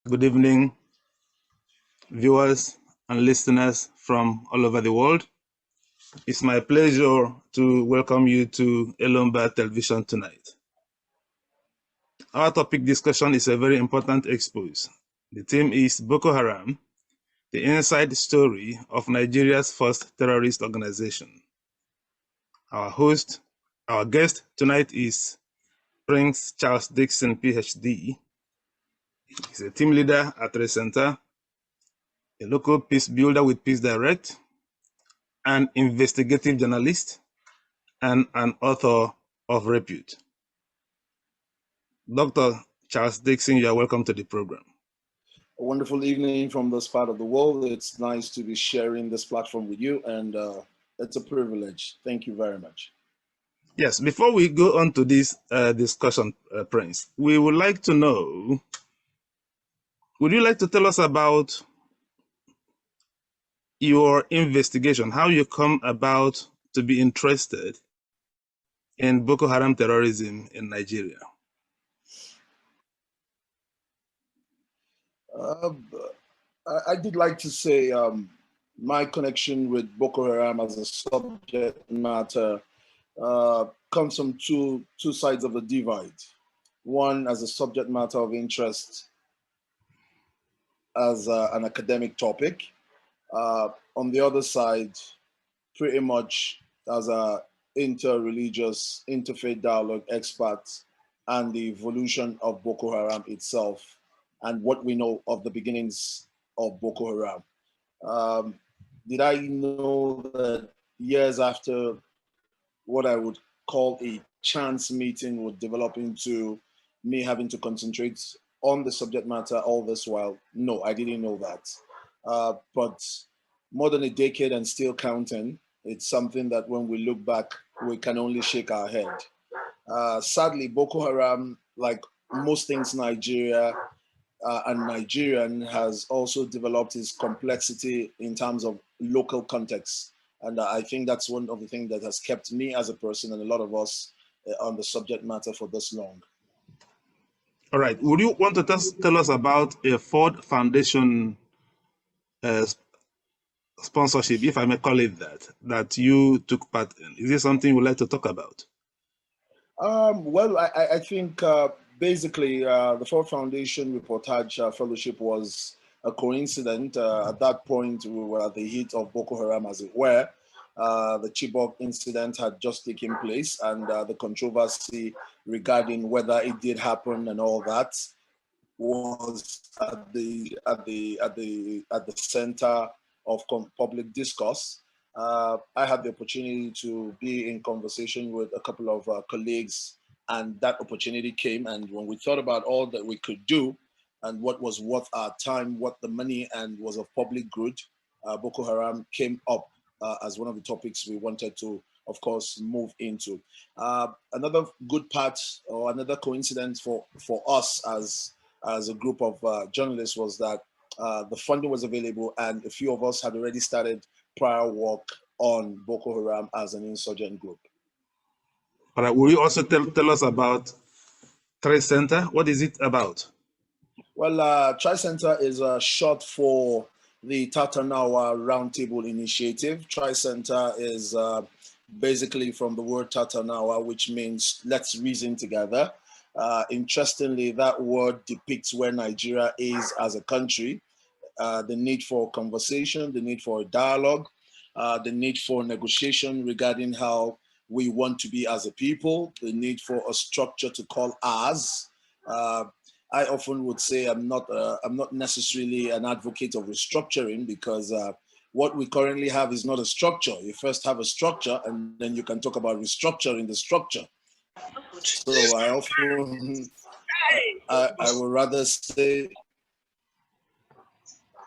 Good evening, viewers and listeners from all over the world. It's my pleasure to welcome you to Elombah television tonight. Our topic discussion is a very important expose. The theme is Boko Haram, the inside story of Nigeria's first terrorist organization. Our guest tonight is Prince Charles Dickson, PhD. He's a team leader at the Center, a local peace builder with Peace Direct, an investigative journalist, and an author of repute. Dr. Charles Dickson, you are welcome to the program. A wonderful evening from this part of the world. It's nice to be sharing this platform with you, and it's a privilege. Thank you very much. Yes, before we go on to this discussion, Prince, we would like to know, would you like to tell us about your investigation, how you come about to be interested in Boko Haram terrorism in Nigeria? I did like to say my connection with Boko Haram as a subject matter comes from two sides of the divide. One as a subject matter of interest as an academic topic. On the other side, pretty much as a inter-religious, interfaith dialogue expert and the evolution of Boko Haram itself and what we know of the beginnings of Boko Haram. Did I know that years after what I would call a chance meeting would develop into me having to concentrate on the subject matter all this while? No, I didn't know that. But more than a decade and still counting, it's something that when we look back, we can only shake our head. Sadly, Boko Haram, like most things Nigeria and Nigerian, has also developed its complexity in terms of local context. And I think that's one of the things that has kept me as a person and a lot of us on the subject matter for this long. All right. Would you want to tell us about a Ford Foundation sponsorship, if I may call it that you took part in? Is this something you would like to talk about? Well, I think basically the Ford Foundation Reportage Fellowship was a coincidence. At that point, we were at the heat of Boko Haram, as it were. The Chibok incident had just taken place, and the controversy regarding whether it did happen and all that was at the center of public discourse. I had the opportunity to be in conversation with a couple of colleagues, and that opportunity came. And when we thought about all that we could do and what was worth our time, what the money and was of public good, Boko Haram came up as one of the topics we wanted to, of course, move into. Another good part or another coincidence for us as a group of journalists was that the funding was available and a few of us had already started prior work on Boko Haram as an insurgent group. All right. Will you also tell us about Tri-Center? What is it about? Well, Tri-Center is short for the Tatanawa Roundtable Initiative. Tri-Center is basically from the word Tatanawa, which means let's reason together. Interestingly, that word depicts where Nigeria is as a country, the need for conversation, the need for a dialogue, the need for negotiation regarding how we want to be as a people, the need for a structure to call ours. I often would say I'm not necessarily an advocate of restructuring because what we currently have is not a structure. You first have a structure and then you can talk about restructuring the structure. So I often, I would rather say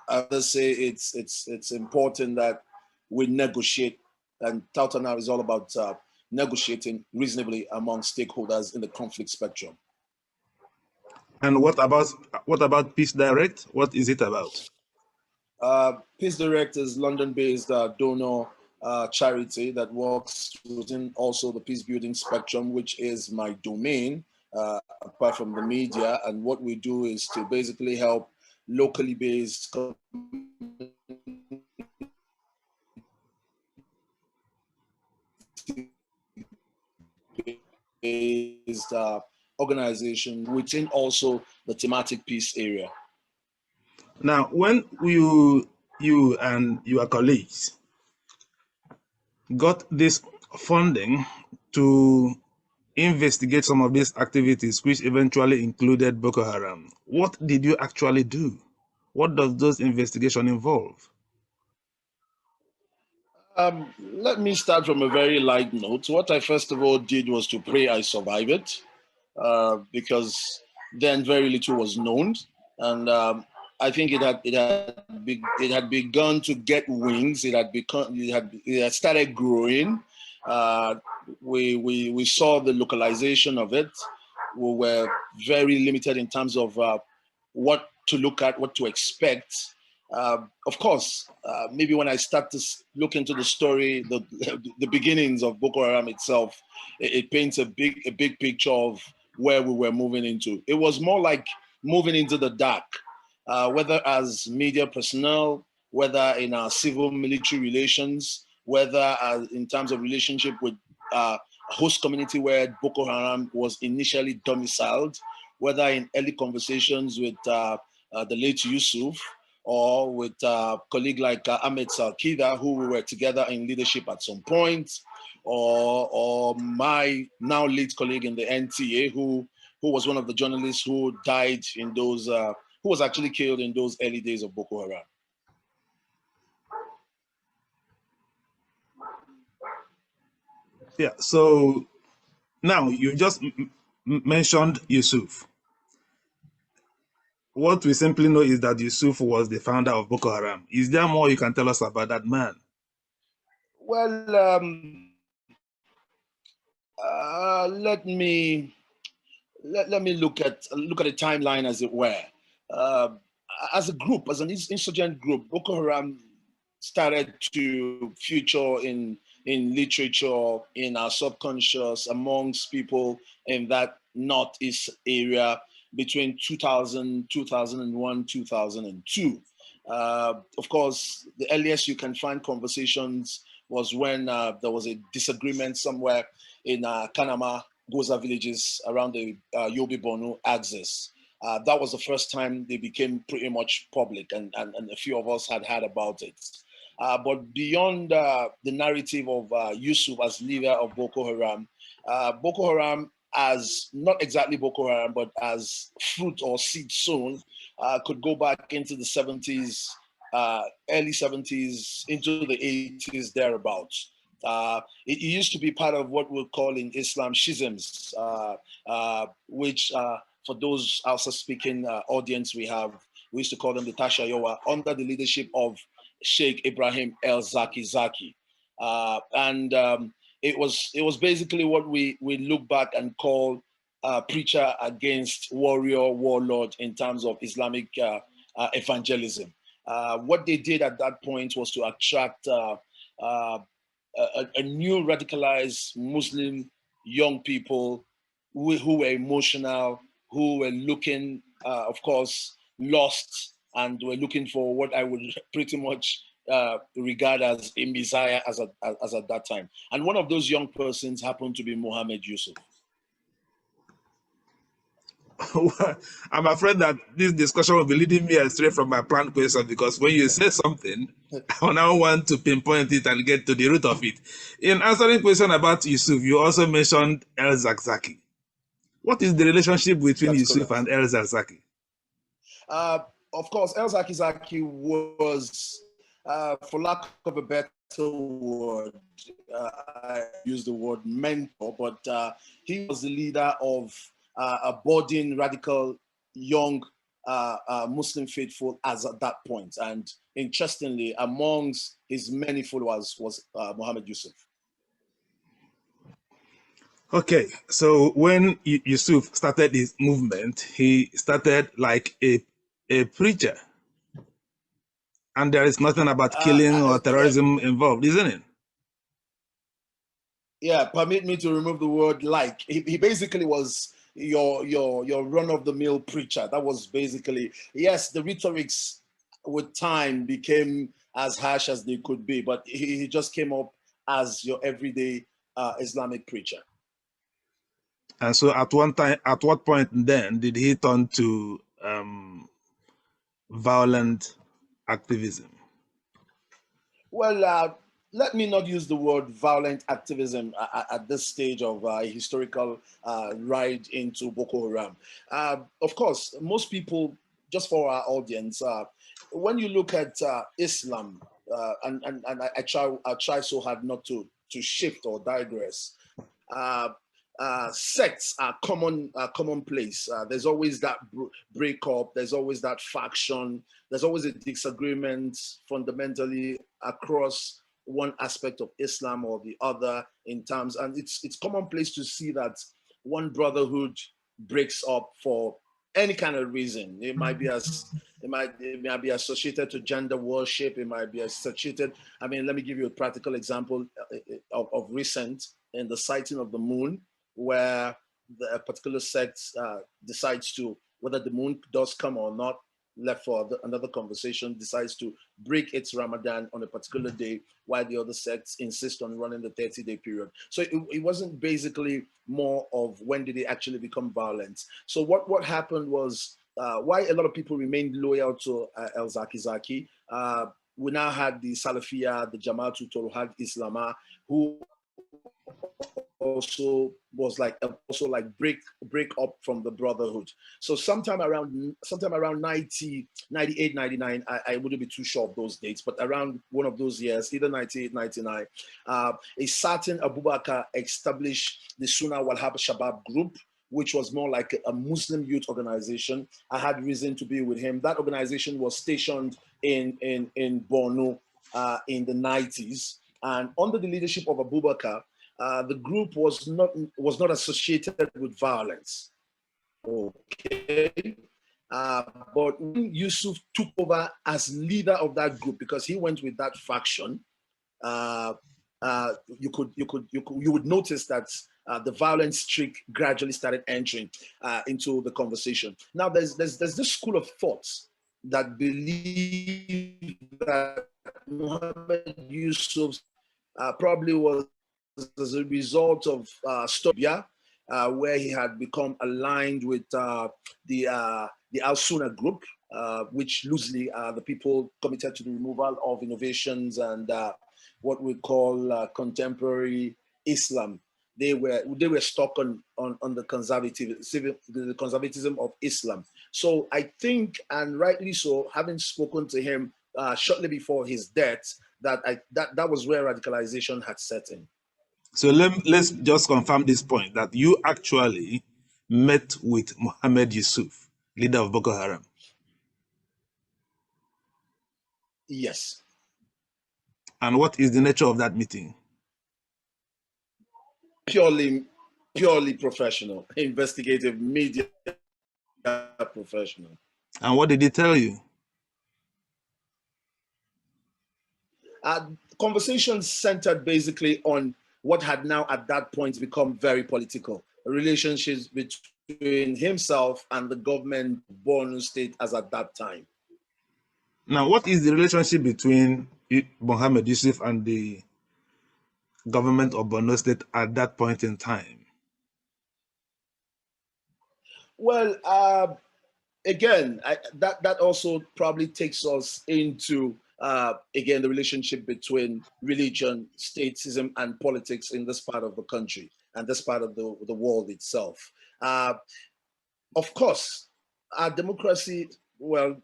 it's important that we negotiate, and Tautana is all about negotiating reasonably among stakeholders in the conflict spectrum. And what about Peace Direct? What is it about? Peace Direct is London-based donor charity that works within also the peace building spectrum, which is my domain, apart from the media. And what we do is to basically help locally based organization within also the thematic peace area. Now, when you and your colleagues got this funding to investigate some of these activities, which eventually included Boko Haram, what did you actually do? What does those investigations involve? Let me start from a very light note. What I first of all did was to pray I survive it, because then very little was known, and I think it had begun to get wings. It had started growing. We saw the localization of it. We were very limited in terms of what to look at, what to expect. Of course, maybe when I start to look into the story, the beginnings of Boko Haram itself, it paints a big picture of where we were moving into. It was more like moving into the dark, whether as media personnel, whether in our civil military relations, whether in terms of relationship with host community where Boko Haram was initially domiciled, whether in early conversations with the late Yusuf, or with a colleague like Ahmed Salkida, who we were together in leadership at some point, or my now late colleague in the NTA, who was one of the journalists who died in those, who was actually killed in those early days of Boko Haram. Yeah, so now you just mentioned Yusuf. What we simply know is that Yusuf was the founder of Boko Haram. Is there more you can tell us about that man? Well, let me look at the timeline, as it were. As a group, as an insurgent group, Boko Haram started to feature in literature, in our subconscious, amongst people in that northeast area between 2000, 2001, 2002. Of course, the earliest you can find conversations was when there was a disagreement somewhere in Kanama, Goza villages around the Yobe Borno axis. That was the first time they became pretty much public, and a few of us had heard about it. But beyond the narrative of Yusuf as leader of Boko Haram as not exactly Boko Haram, but as fruit or seed sown, could go back into the 70s, early 70s, into the 80s, thereabouts. It used to be part of what we're calling Islam schisms, which for those Hausa-speaking audience we used to call them the Tashayowa, under the leadership of Sheikh Ibrahim El Zaki Zaki. It was basically what we look back and call preacher against warrior, warlord in terms of Islamic evangelism. What they did at that point was to attract a new radicalized Muslim young people who were emotional, who were looking, of course, lost, and were looking for what I would pretty much regard as a messiah as at that time. And one of those young persons happened to be Mohammed Yusuf. I'm afraid that this discussion will be leading me astray from my planned question, because when you say something, I now want to pinpoint it and get to the root of it. In answering question about Yusuf, you also mentioned El Zakzaki. What is the relationship between That's Yusuf correct. and El Zakzaki? Of course, El Zaki Zaki was, for lack of a better word, I use the word mentor, but he was the leader of a budding radical young Muslim faithful as at that point. And interestingly, amongst his many followers was Mohammed Yusuf. Okay, so when Yusuf started his movement, he started like a preacher. And there is nothing about killing or terrorism involved, isn't it? Yeah, permit me to remove the word like. He basically was your run-of-the-mill preacher. That was basically, yes, the rhetorics with time became as harsh as they could be, but he just came up as your everyday Islamic preacher. And so at what point then did he turn to violent activism? Well, let me not use the word violent activism at this stage of a historical ride into Boko Haram. Of course, most people, just for our audience, when you look at Islam, and I try so hard not to shift or digress. Sects are commonplace. There's always that breakup. There's always that faction. There's always a disagreement fundamentally across one aspect of Islam or the other in terms, and it's commonplace to see that one brotherhood breaks up for any kind of reason. It might be associated to gender worship. It might be associated. I mean, let me give you a practical example of recent in the sighting of the moon, where a particular sect decides to, whether the moon does come or not, left for another conversation, decides to break its Ramadan on a particular day, while the other sects insist on running the 30-day period. So it wasn't basically more of when did it actually become violent. So what happened was, why a lot of people remained loyal to El Zaki, we now had the Salafiyah, the Jamaatul Tawhid Islamah, who also was like break up from the brotherhood. So sometime around 90, 98, 99, I wouldn't be too sure of those dates, but around one of those years, either 98, 99, a certain Abubakar established the Sunnah Wal Shabab group, which was more like a Muslim youth organization. I had reason to be with him. That organization was stationed in Borno in the 90s, and under the leadership of Abubakar, the group was not associated with violence. Okay. But when Yusuf took over as leader of that group, because he went with that faction, you would notice that the violent streak gradually started entering into the conversation. Now, there's this school of thought that believe that Muhammad Yusuf probably was as a result of Stobia, where he had become aligned with the Al-Sunnah group, which loosely are the people committed to the removal of innovations and what we call contemporary Islam. They were stuck on the conservatism of Islam. So I think, and rightly so, having spoken to him shortly before his death, that was where radicalization had set in. So let's just confirm this point, that you actually met with Mohammed Yusuf, leader of Boko Haram. Yes. And what is the nature of that meeting? Purely professional, investigative media professional. And what did he tell you? Conversations centered basically on what had now at that point become very political, relationships between himself and the government of Borno State as at that time. Now, what is the relationship between Mohammed Yusuf and the government of Borno State at that point in time? Well, again, that also probably takes us into again the relationship between religion, statism, and politics in this part of the country and this part of the world itself. Of course, our democracy, well,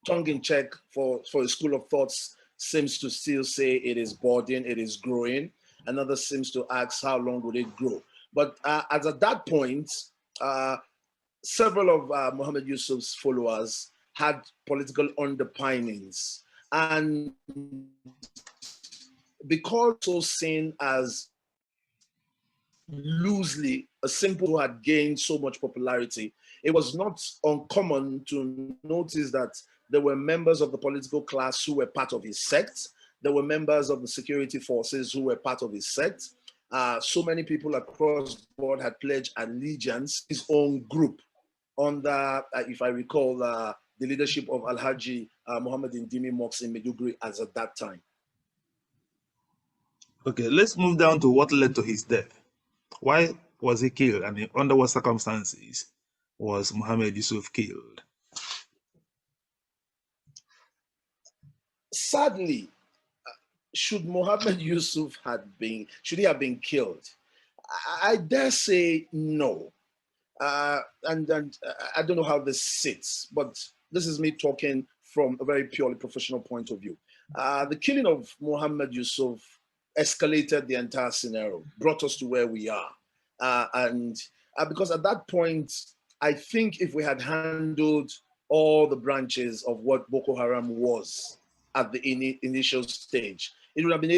tongue in check for a school of thoughts, seems to still say it is budding, it is growing. Another seems to ask how long would it grow. But as at that point, several of Muhammad Yusuf's followers had political underpinnings, and because so seen as loosely a simple who had gained so much popularity, it was not uncommon to notice that there were members of the political class who were part of his sect. There were members of the security forces who were part of his sect. So many people across the board had pledged allegiance to his own group under, if I recall, the leadership of Alhaji Muhammad Indimi Mox in Maiduguri as at that time. Okay, let's move down to what led to his death. Why was he killed, and under what circumstances was Muhammad Yusuf killed? Sadly, should Muhammad Yusuf should he have been killed? I dare say no. And I don't know how this sits, but this is me talking from a very purely professional point of view. The killing of Muhammad Yusuf escalated the entire scenario, brought us to where we are. And because at that point, I think if we had handled all the branches of what Boko Haram was at the initial stage, it would have been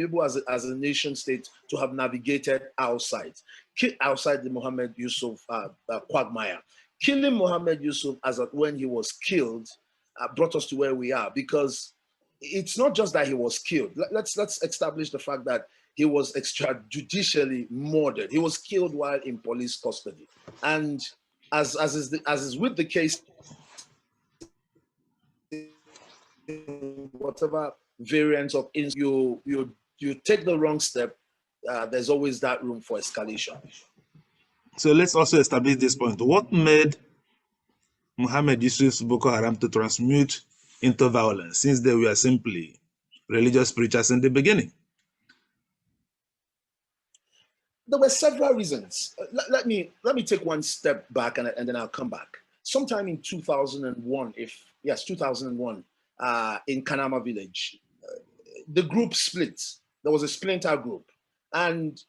able as a nation state to have navigated outside the Muhammad Yusuf quagmire. Killing Muhammad Yusuf as at when he was killed brought us to where we are, because it's not just that he was killed. Let's establish the fact that he was extrajudicially murdered. He was killed while in police custody, and as is with the case, whatever variants of you take the wrong step, there's always that room for escalation. So let's also establish this point. What made Muhammad Yusuf's Boko Haram to transmute into violence, since they were simply religious preachers in the beginning? There were several reasons. Let me take one step back and then I'll come back. Sometime in 2001, 2001, in Kanama village, the group split. There was a splinter group, and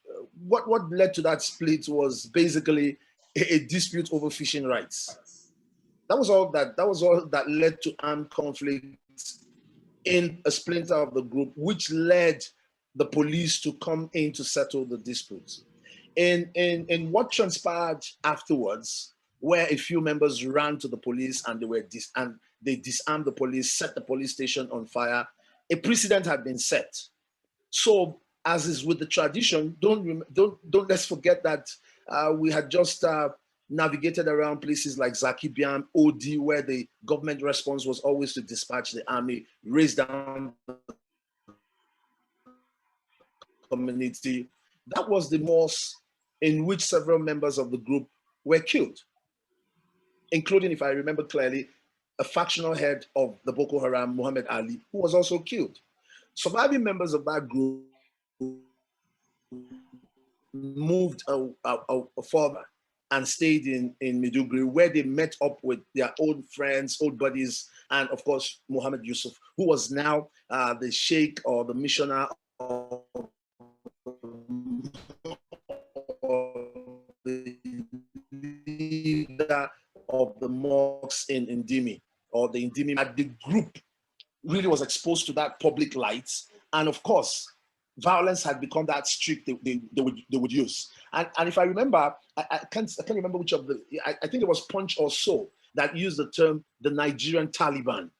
what led to that split was basically a dispute over fishing rights. That was all that led to armed conflict in a splinter of the group, which led the police to come in to settle the dispute. In what transpired afterwards, where a few members ran to the police and they disarmed the police, set the police station on fire, a precedent had been set. So, as is with the tradition, don't let's forget that we had just navigated around places like Zaki Biam, OD, where the government response was always to dispatch the army, raise down the community. That was the mosque in which several members of the group were killed, including, if I remember clearly, a factional head of the Boko Haram, Muhammad Ali, who was also killed. Surviving members of that group moved further and stayed in Maiduguri, where they met up with their old friends, old buddies, and of course, Muhammad Yusuf, who was now the sheikh or the missioner of the leader of the mosque in Indimi, or the Indimi. The group really was exposed to that public light, and of course, violence had become that streak they would use. And if I remember, I can't remember which of the, I think it was Punch or So that used the term the Nigerian Taliban.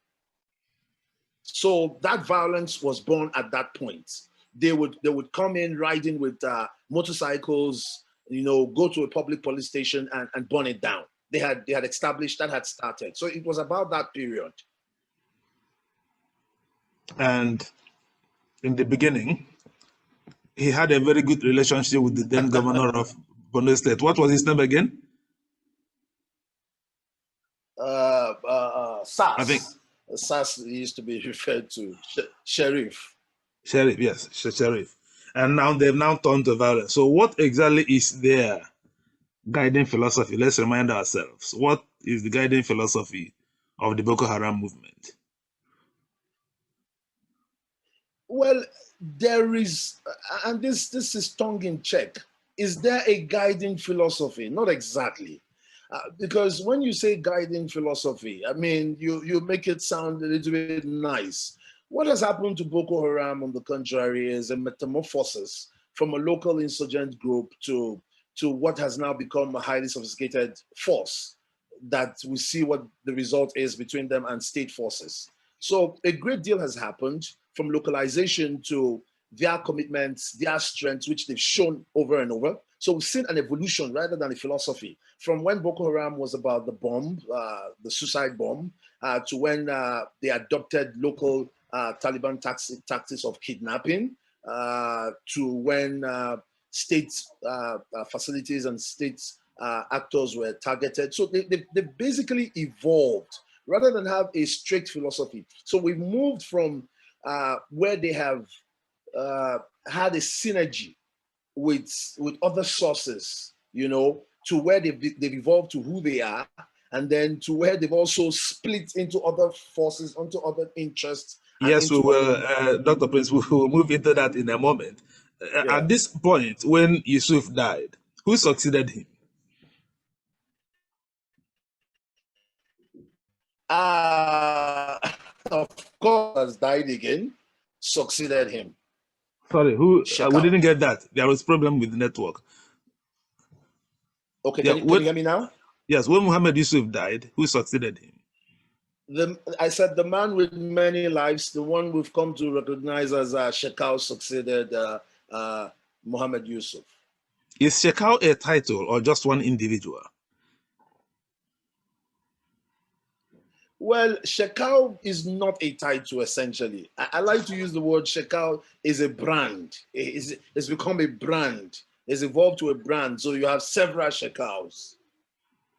So that violence was born at that point. They would come in riding with motorcycles, go to a public police station and burn it down. They had established, that had started. So it was about that period. And in the beginning, he had a very good relationship with the then governor of Borno State. What was his name again? SAS. I think SAS used to be referred to Sheriff. Sheriff, yes, Sheriff. And now they've now turned to violence. So what exactly is their guiding philosophy? Let's remind ourselves. What is the guiding philosophy of the Boko Haram movement? Well, there is, and this is tongue in cheek. Is there a guiding philosophy? Not exactly. Because when you say guiding philosophy, I mean, you make it sound a little bit nice. What has happened to Boko Haram, on the contrary, is a metamorphosis from a local insurgent group to what has now become a highly sophisticated force that we see what the result is between them and state forces. So a great deal has happened, from localization to their commitments, their strengths, which they've shown over and over. So we've seen an evolution rather than a philosophy from when Boko Haram was about the bomb, the suicide bomb, to when they adopted local Taliban tactics of kidnapping, to when state facilities and state actors were targeted. So they basically evolved rather than have a strict philosophy. So we've moved from where they have had a synergy with other sources, to where they've evolved to who they are, and then to where they've also split into other forces, onto other interests. Yes, we will, Dr. Prince, we will move into that in a moment. Yeah. At this point, when Yusuf died, who succeeded him? Of course, died again, succeeded him. Sorry, who? We didn't get that. There was problem with the network. Okay, yeah, can you hear me now? Yes, when Muhammad Yusuf died, who succeeded him? I said the man with many lives, the one we've come to recognize as Shekau, succeeded Muhammad Yusuf. Is Shekau a title or just one individual? Well, Shekau is not a title, essentially. I like to use the word Shekau is a brand. It's become a brand. It's evolved to a brand. So you have several Shekaus.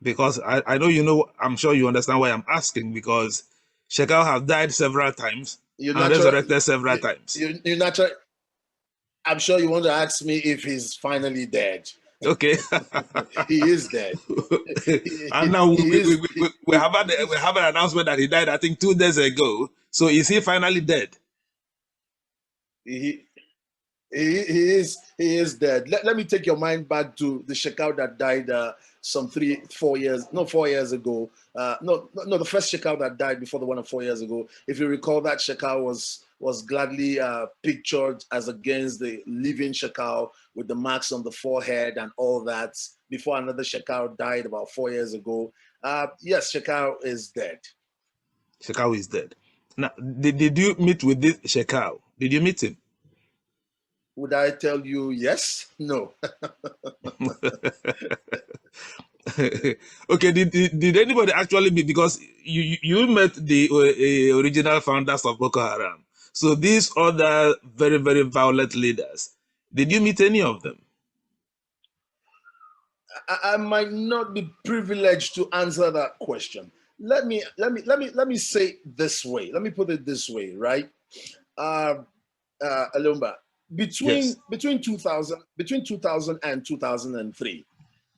Because I know I'm sure you understand why I'm asking, because Shekau have died several times and resurrected several times. I'm sure you want to ask me if he's finally dead. Okay. He is dead. And now we have an announcement that he died, I think, 2 days ago. So is he finally dead? He is dead. Let me take your mind back to the Shekau that died some 4 years ago. The first Shekau that died before the one of 4 years ago. If you recall, that Shekau was gladly pictured as against the living Shekau with the marks on the forehead and all that, before another Shekau died about 4 years ago. Yes, Shekau is dead. Shekau is dead. Now, did you meet with this Shekau? Did you meet him? Would I tell you yes? No. Okay, did anybody actually meet? Because you met the original founders of Boko Haram. So these other very, very violent leaders, did you meet any of them? I might not be privileged to answer that question. Let me say this way. Let me put it this way, right? Elombah, between 2000 and 2003,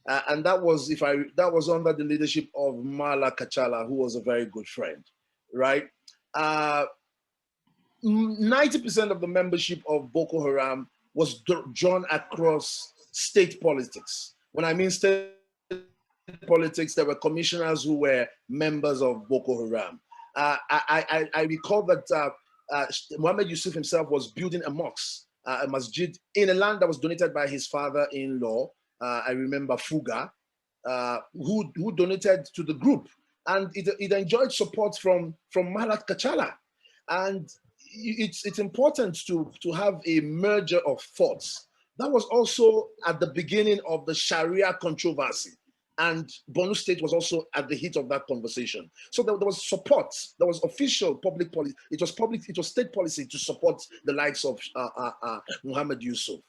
and that was under the leadership of Mala Kachala, who was a very good friend, right? 90% of the membership of Boko Haram was drawn across state politics. When I mean state politics, there were commissioners who were members of Boko Haram. I recall that Muhammad Yusuf himself was building a mosque, a masjid, in a land that was donated by his father-in-law. I remember Fuga, who donated to the group, and it enjoyed support from Malat Kachala. And it's important to have a merger of thoughts. That was also at the beginning of the Sharia controversy. And Borno State was also at the heat of that conversation. So there was support. There was official public policy. It was state policy to support the likes of Muhammad Yusuf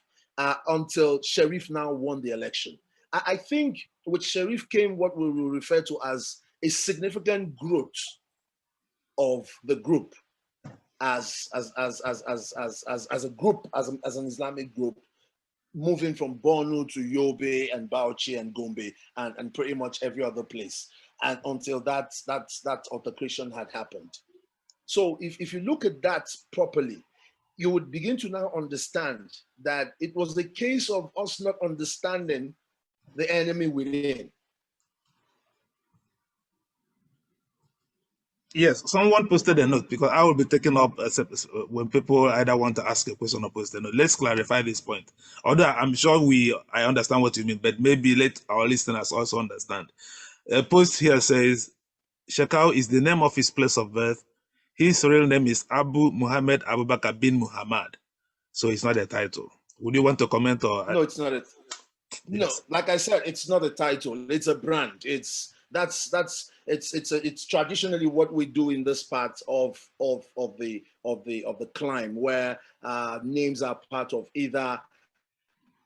until Sharif now won the election. I think with Sharif came what we will refer to as a significant growth of the group as a group, as an Islamic group, moving from Borno to Yobe and Bauchi and Gombe and pretty much every other place, and until that altercation had happened. So if you look at that properly, you would begin to now understand that it was the case of us not understanding the enemy within. Yes, someone posted a note, because I will be taking up when people either want to ask a question or post a note. Let's clarify this point. Although I'm sure I understand what you mean, but maybe let our listeners also understand. A post here says, Shekau is the name of his place of birth. His real name is Abu Muhammad Abubakar bin Muhammad. so it's not a title. Would you want to comment or? No, it's not a. No, Yes. like I said, it's not a title. It's a brand. It's traditionally what we do in this part of the climb, where names are part of either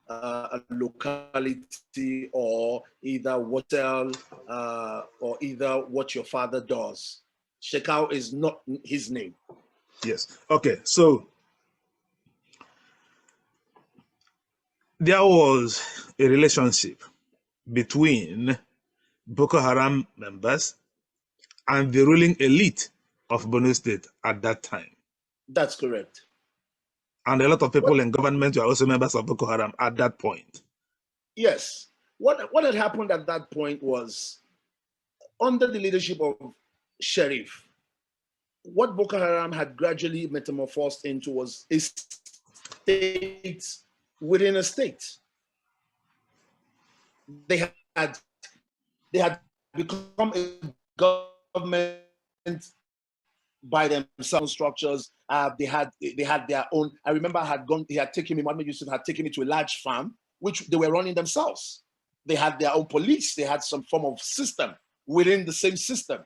a locality or either what or either what your father does. Shekau is not his name. Yes. Okay. So there was a relationship between Boko Haram members and the ruling elite of Borno State at that time. That's correct. And a lot of people in government were also members of Boko Haram at that point. Yes. What had happened at that point was, under the leadership of Sheriff, what Boko Haram had gradually metamorphosed into was a state within a state. They had become a government by themselves, structures. They had their own. I remember he had taken me, Muhammad Yusuf had taken me to a large farm, which they were running themselves. They had their own police. They had some form of system within the same system.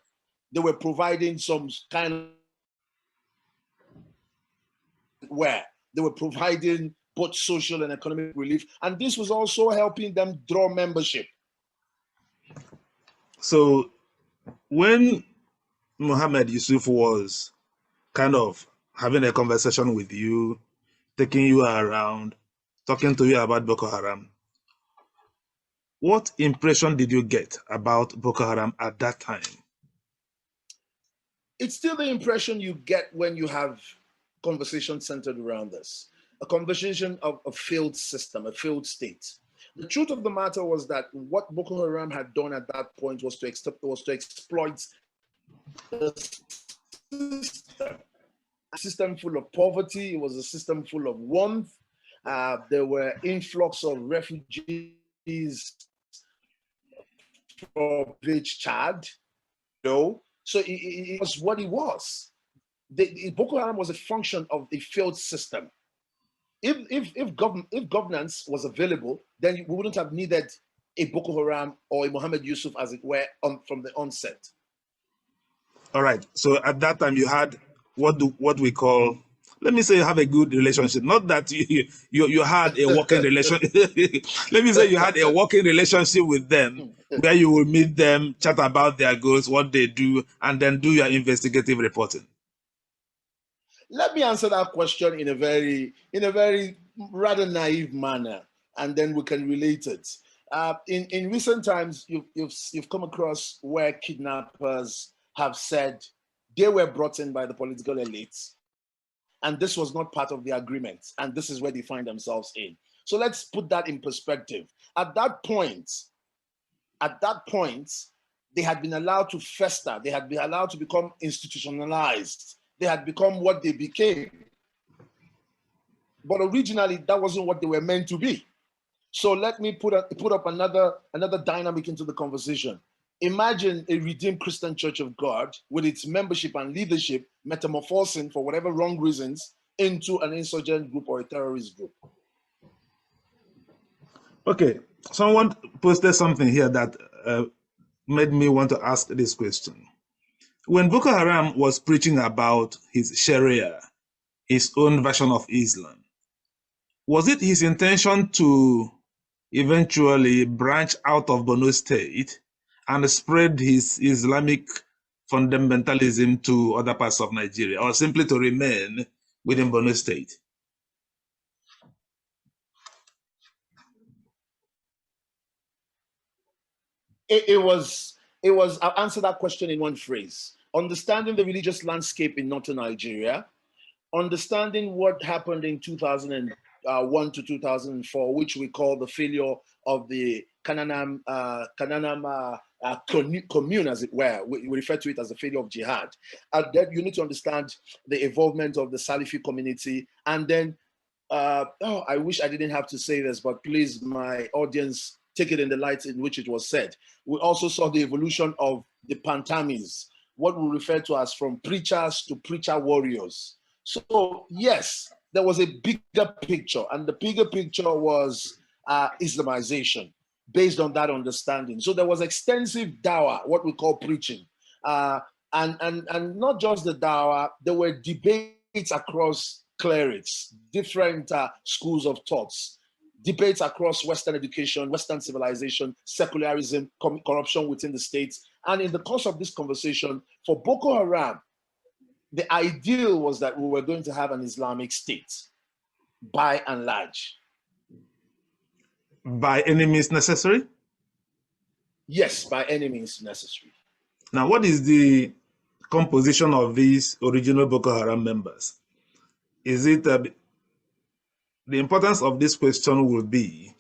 They were providing some kind of where they were providing both social and economic relief. And this was also helping them draw membership. So when Muhammad Yusuf was kind of having a conversation with you, taking you around, talking to you about Boko Haram, what impression did you get about Boko Haram at that time? It's still the impression you get when you have conversations centered around this, a conversation of a failed system, a failed state. The truth of the matter was that what Boko Haram had done at that point was to exploit the system. A system full of poverty. It was a system full of warmth. There were influx of refugees from village Chad. So it was what it was. Boko Haram was a function of a failed system. If governance was available, then we wouldn't have needed a Boko Haram or a Muhammad Yusuf, as it were, from the onset. All right. So at that time, you had what we call, let me say, you have a good relationship. Not that you had a working relationship. Let me say you had a working relationship with them, where you will meet them, chat about their goals, what they do, and then do your investigative reporting. Let me answer that question in a very rather naive manner, and then we can relate it. In recent times, you've come across where kidnappers have said they were brought in by the political elites, and this was not part of the agreement, and this is where they find themselves in. So let's put that in perspective. At that point, they had been allowed to fester. They had been allowed to become institutionalized. They had become what they became. But originally, that wasn't what they were meant to be. So let me put up another dynamic into the conversation. Imagine a redeemed Christian Church of God with its membership and leadership metamorphosing, for whatever wrong reasons, into an insurgent group or a terrorist group. Okay, someone posted something here that made me want to ask this question. When Boko Haram was preaching about his Sharia, his own version of Islam, was it his intention to eventually branch out of Borno State and spread his Islamic fundamentalism to other parts of Nigeria, or simply to remain within Borno State? I'll answer that question in one phrase. Understanding the religious landscape in northern Nigeria, understanding what happened in 2001 to 2004, which we call the failure of the Kananam commune, as it were. We refer to it as the failure of jihad. And then you need to understand the involvement of the Salafi community. And then, I wish I didn't have to say this, but please, my audience, take it in the light in which it was said. We also saw the evolution of the Pantamis, what we refer to as from preachers to preacher warriors. So yes, there was a bigger picture, and the bigger picture was Islamization based on that understanding. So there was extensive dawah, what we call preaching, and not just the dawah. There were debates across clerics, different schools of thoughts, debates across Western education, Western civilization, secularism, corruption within the states. And in the course of this conversation, for Boko Haram, the ideal was that we were going to have an Islamic state, by and large. By any means necessary? Yes, by any means necessary. Now, what is the composition of these original Boko Haram members? Is it the importance of this question will be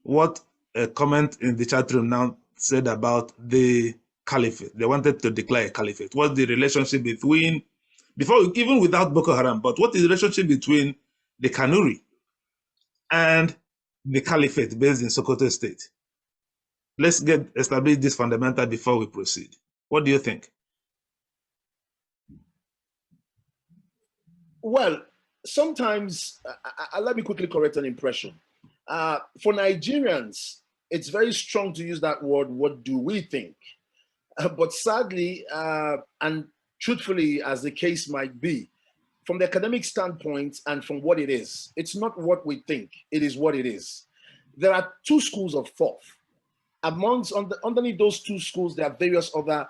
what a comment in the chat room now said about the caliphate. They wanted to declare a caliphate. What's the relationship between, even without Boko Haram, but what is the relationship between the Kanuri and the caliphate based in Sokoto State? Let's establish this fundamental before we proceed. What do you think? Well, sometimes, let me quickly correct an impression. For Nigerians, it's very strong to use that word, what do we think? But sadly, and truthfully, as the case might be, from the academic standpoint and from what it is, it's not what we think, it is what it is. There are two schools of thought. Underneath those two schools, there are various other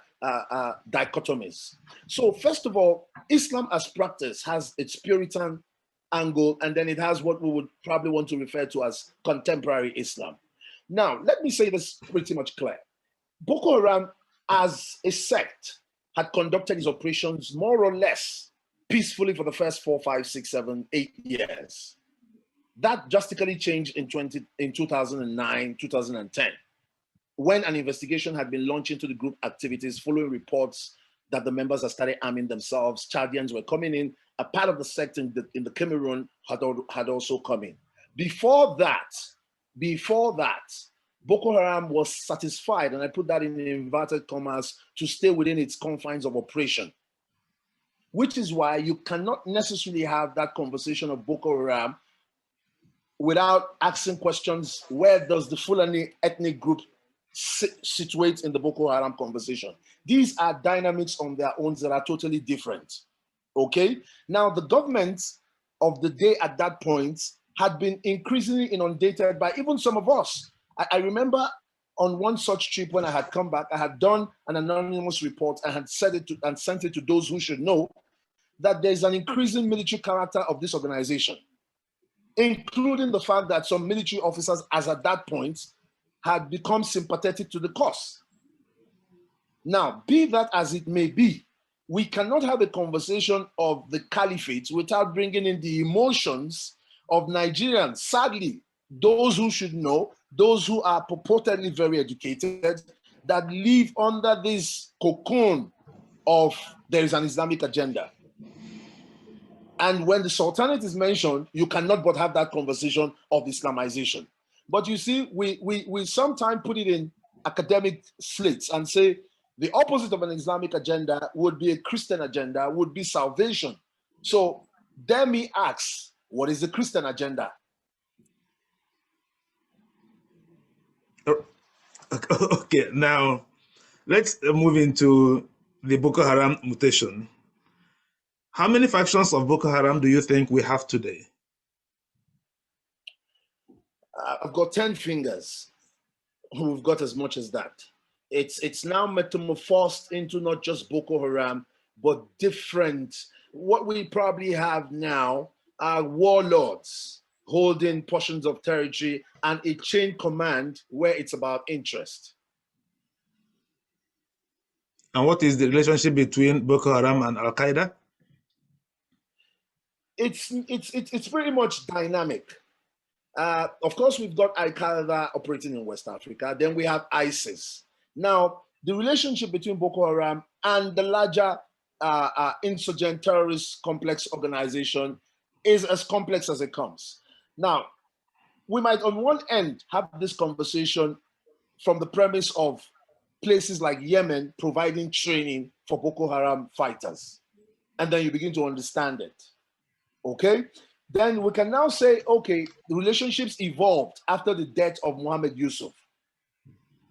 dichotomies. So first of all, Islam as practice has its Puritan angle, and then it has what we would probably want to refer to as contemporary Islam. Now, let me say this pretty much clear. Boko Haram, as a sect, had conducted its operations more or less peacefully for the first 4, 5, 6, 7, 8 years. That drastically changed in 2009, 2010, when an investigation had been launched into the group activities following reports that the members had started arming themselves. Chadians were coming in. A part of the sect in the Cameroon had also come in. Before that, Boko Haram was satisfied, and I put that in inverted commas, to stay within its confines of operation, which is why you cannot necessarily have that conversation of Boko Haram without asking questions: where does the Fulani ethnic group situate in the Boko Haram conversation? These are dynamics on their own that are totally different. Okay? Now, the government of the day at that point had been increasingly inundated by even some of us. I remember on one such trip when I had come back, I had done an anonymous report and had sent it to those who should know that there's an increasing military character of this organization, including the fact that some military officers, as at that point, had become sympathetic to the cause. Now, be that as it may be, we cannot have a conversation of the caliphate without bringing in the emotions of Nigerians. Sadly, those who should know, those who are purportedly very educated, that live under this cocoon of there is an Islamic agenda. And when the Sultanate is mentioned, you cannot but have that conversation of Islamization. But you see, we sometimes put it in academic slits and say the opposite of an Islamic agenda would be a Christian agenda, would be salvation. So then me asks, what is the Christian agenda? Okay, now let's move into the Boko Haram mutation. How many factions of Boko Haram do you think we have today? I've got 10 fingers. We've got as much as that. It's now metamorphosed into not just Boko Haram, but different. What we probably have now are warlords holding portions of territory and a chain command where it's about interest. And what is the relationship between Boko Haram and Al Qaeda? It's pretty much dynamic. Of course, we've got Al Qaeda operating in West Africa. Then we have ISIS. Now, the relationship between Boko Haram and the larger insurgent terrorist complex organization is as complex as it comes. Now, we might on one end have this conversation from the premise of places like Yemen providing training for Boko Haram fighters. And then you begin to understand it. Okay? Then we can now say, okay, the relationships evolved after the death of Muhammad Yusuf.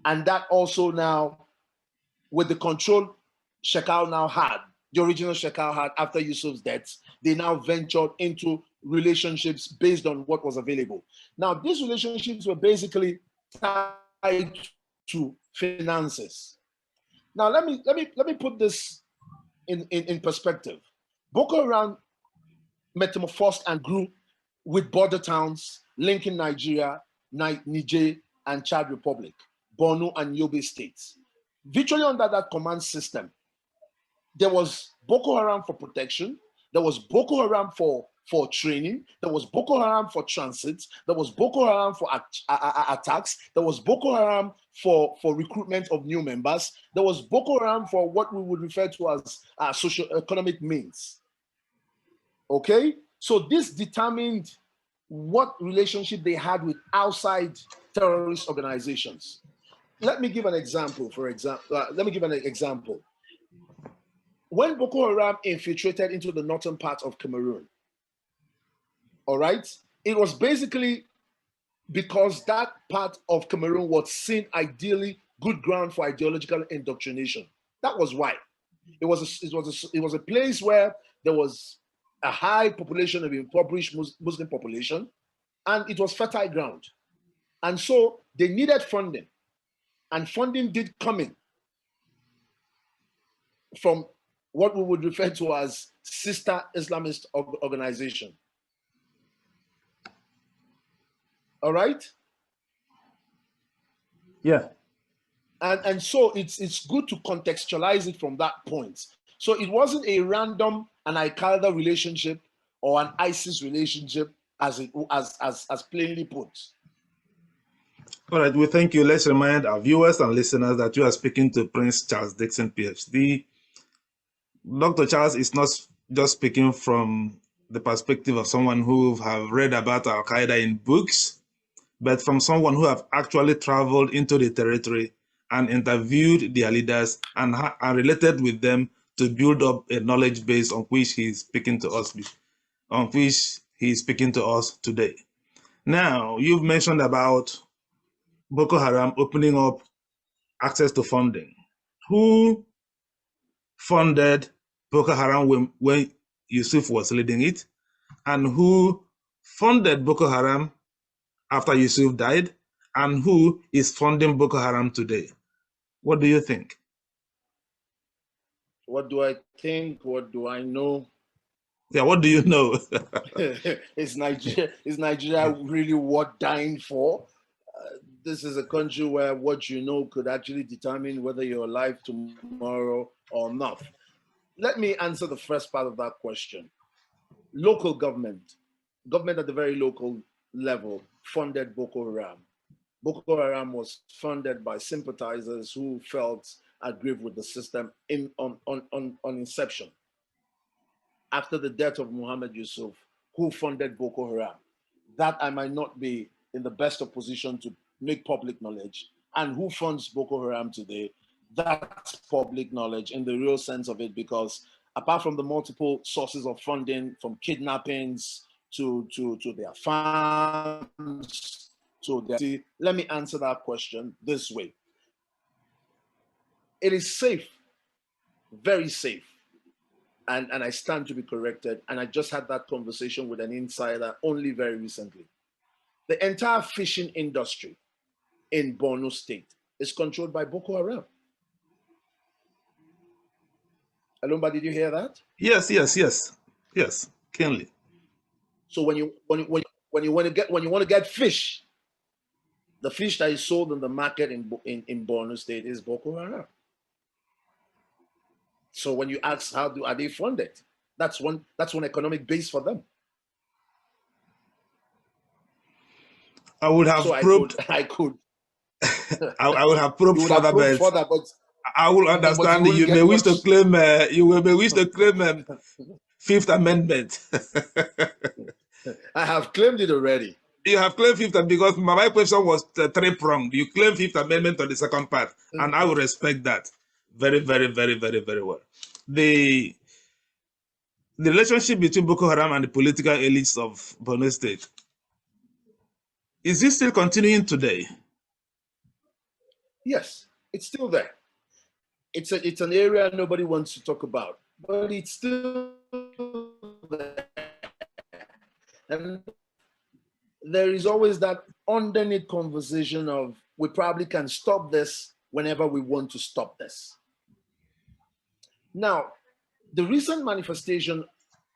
And that also now, with the control Shekau now had, the original Shekau had after Yusuf's death, they now ventured into relationships based on what was available. Now, these relationships were basically tied to finances. Now, let me put this in perspective. Boko Haram metamorphosed and grew with border towns linking Nigeria, Niger, and Chad Republic, Borno and Yobe states. Virtually under that command system, there was Boko Haram for protection, there was Boko Haram for training, there was Boko Haram for transit, there was Boko Haram for attacks, there was Boko Haram for recruitment of new members, there was Boko Haram for what we would refer to as socio-economic means. Okay? So this determined what relationship they had with outside terrorist organizations. Let me give an example. When Boko Haram infiltrated into the northern part of Cameroon, all right, it was basically because that part of Cameroon was seen ideally good ground for ideological indoctrination. That was why. It was a place where there was a high population of impoverished Muslim population, and it was fertile ground. And so they needed funding, and funding did come in from what we would refer to as sister Islamist organization. All right? Yeah. And so it's good to contextualize it from that point. So it wasn't a random an Al-Qaeda relationship or an ISIS relationship as plainly put. All right, we thank you. Let's remind our viewers and listeners that you are speaking to Prince Charles Dickson, PhD. Dr. Charles is not just speaking from the perspective of someone who have read about Al-Qaeda in books, but from someone who have actually traveled into the territory and interviewed their leaders and related with them to build up a knowledge base on which he is speaking to us today. Now, you've mentioned about Boko Haram opening up access to funding. Who funded Boko Haram when Yusuf was leading it? And who funded Boko Haram after Yusuf died? And who is funding Boko Haram today? What do you think? What do I think? What do I know? Yeah, what do you know? Is Nigeria really worth dying for? This is a country where what you know could actually determine whether you're alive tomorrow or not. Let me answer the first part of that question. Local government at the very local level funded Boko Haram. Boko Haram was funded by sympathizers who felt aggrieved with the system on inception. After the death of Muhammad Yusuf, who funded Boko Haram? That I might not be in the best of position to make public knowledge. And who funds Boko Haram today? That's public knowledge in the real sense of it, because apart from the multiple sources of funding, from kidnappings to their farms, let me answer that question this way. It is safe, very safe, and I stand to be corrected, and I just had that conversation with an insider only very recently. The entire fishing industry in Borno State is controlled by Boko Haram. Elombah, did you hear that? Yes, keenly. So when you want to get fish, the fish that is sold in the market in Borno State is Boko Haram. So when you ask are they funded, that's one economic base for them. I would have probed. I could. I would have probed further, but I will understand you may wish to claim. Fifth Amendment. I have claimed it already. You have claimed Fifth Amendment because my question was three-pronged. You claim Fifth Amendment on the second part, and I will respect that very, very, very, very, very well. The the relationship between Boko Haram and the political elites of Borno State, is it still continuing today? Yes, it's still there. It's an area nobody wants to talk about, but it's still there. And there is always that underneath conversation of we probably can stop this whenever we want to stop this. Now, the recent manifestation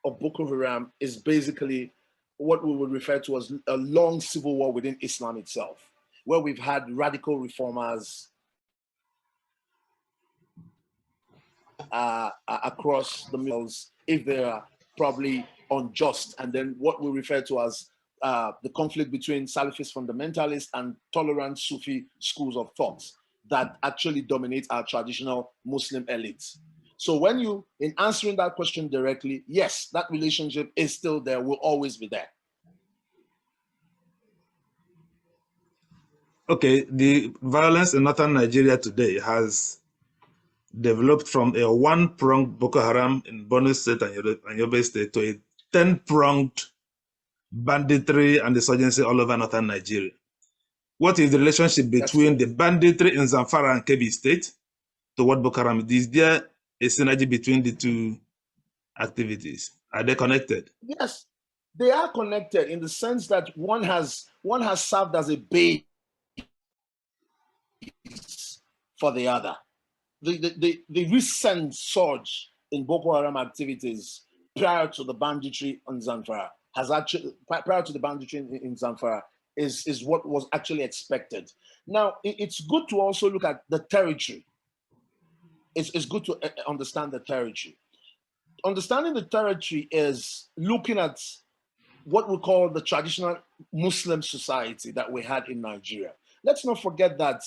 of Boko Haram is basically what we would refer to as a long civil war within Islam itself, where we've had radical reformers across the mills, if they are probably unjust, and then what we refer to as the conflict between Salafist fundamentalists and tolerant Sufi schools of thought that actually dominate our traditional Muslim elites. So when you, in answering that question directly, yes, that relationship is still there, will always be there. Okay, the violence in northern Nigeria today has developed from a one-pronged Boko Haram in Borno State and Yobe State to a 10-pronged banditry and insurgency all over northern Nigeria. What is the relationship between the banditry in Zamfara and Kebbi State to what Boko Haram? Is there a synergy between the two activities? Are they connected? Yes, they are connected in the sense that one has served as a base for the other. The recent surge in Boko Haram activities prior to the banditry in Zamfara is what was actually expected. Now, it's good to also look at the territory. It's good to understand the territory. Understanding the territory is looking at what we call the traditional Muslim society that we had in Nigeria. Let's not forget that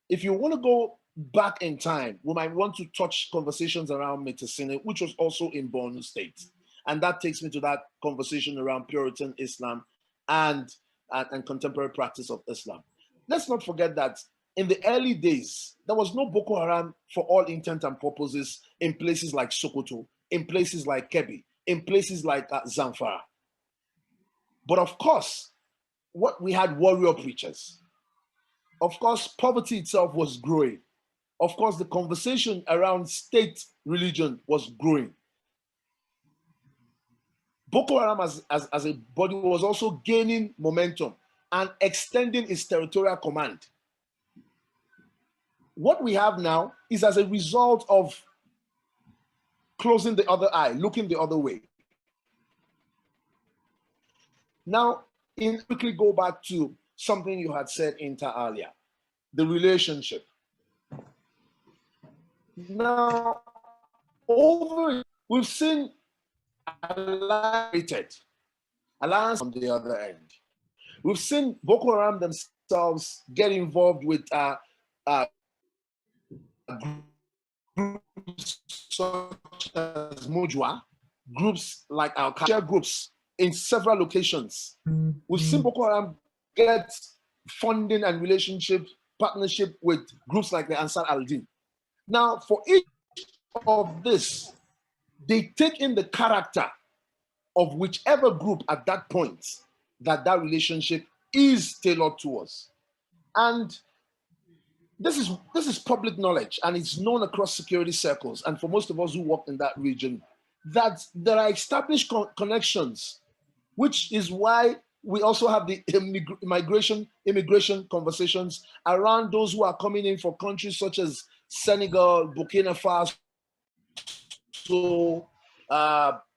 if you want to go back in time, we might want to touch conversations around Metasine, which was also in Borno State. And that takes me to that conversation around Puritan Islam and contemporary practice of Islam. Let's not forget that in the early days, there was no Boko Haram for all intent and purposes in places like Sokoto, in places like Kebbi, in places like Zamfara. But of course, what we had warrior preachers. Of course, poverty itself was growing. Of course, the conversation around state religion was growing. Boko Haram as a body was also gaining momentum and extending its territorial command. What we have now is as a result of closing the other eye, looking the other way. Now, quickly go back to something you had said inter alia, the relationship. Now, we've seen alliance on the other end. We've seen Boko Haram themselves get involved with groups such as Mujwa, groups like Al-Qaeda groups in several locations. We've seen Boko Haram get funding and partnership with groups like the Ansar al-Din. Now, for each of this, they take in the character of whichever group at that point that relationship is tailored towards. And this is public knowledge, and it's known across security circles, and for most of us who work in that region, that there are established connections, which is why we also have the immigration conversations around those who are coming in for countries such as Senegal, Burkina Faso,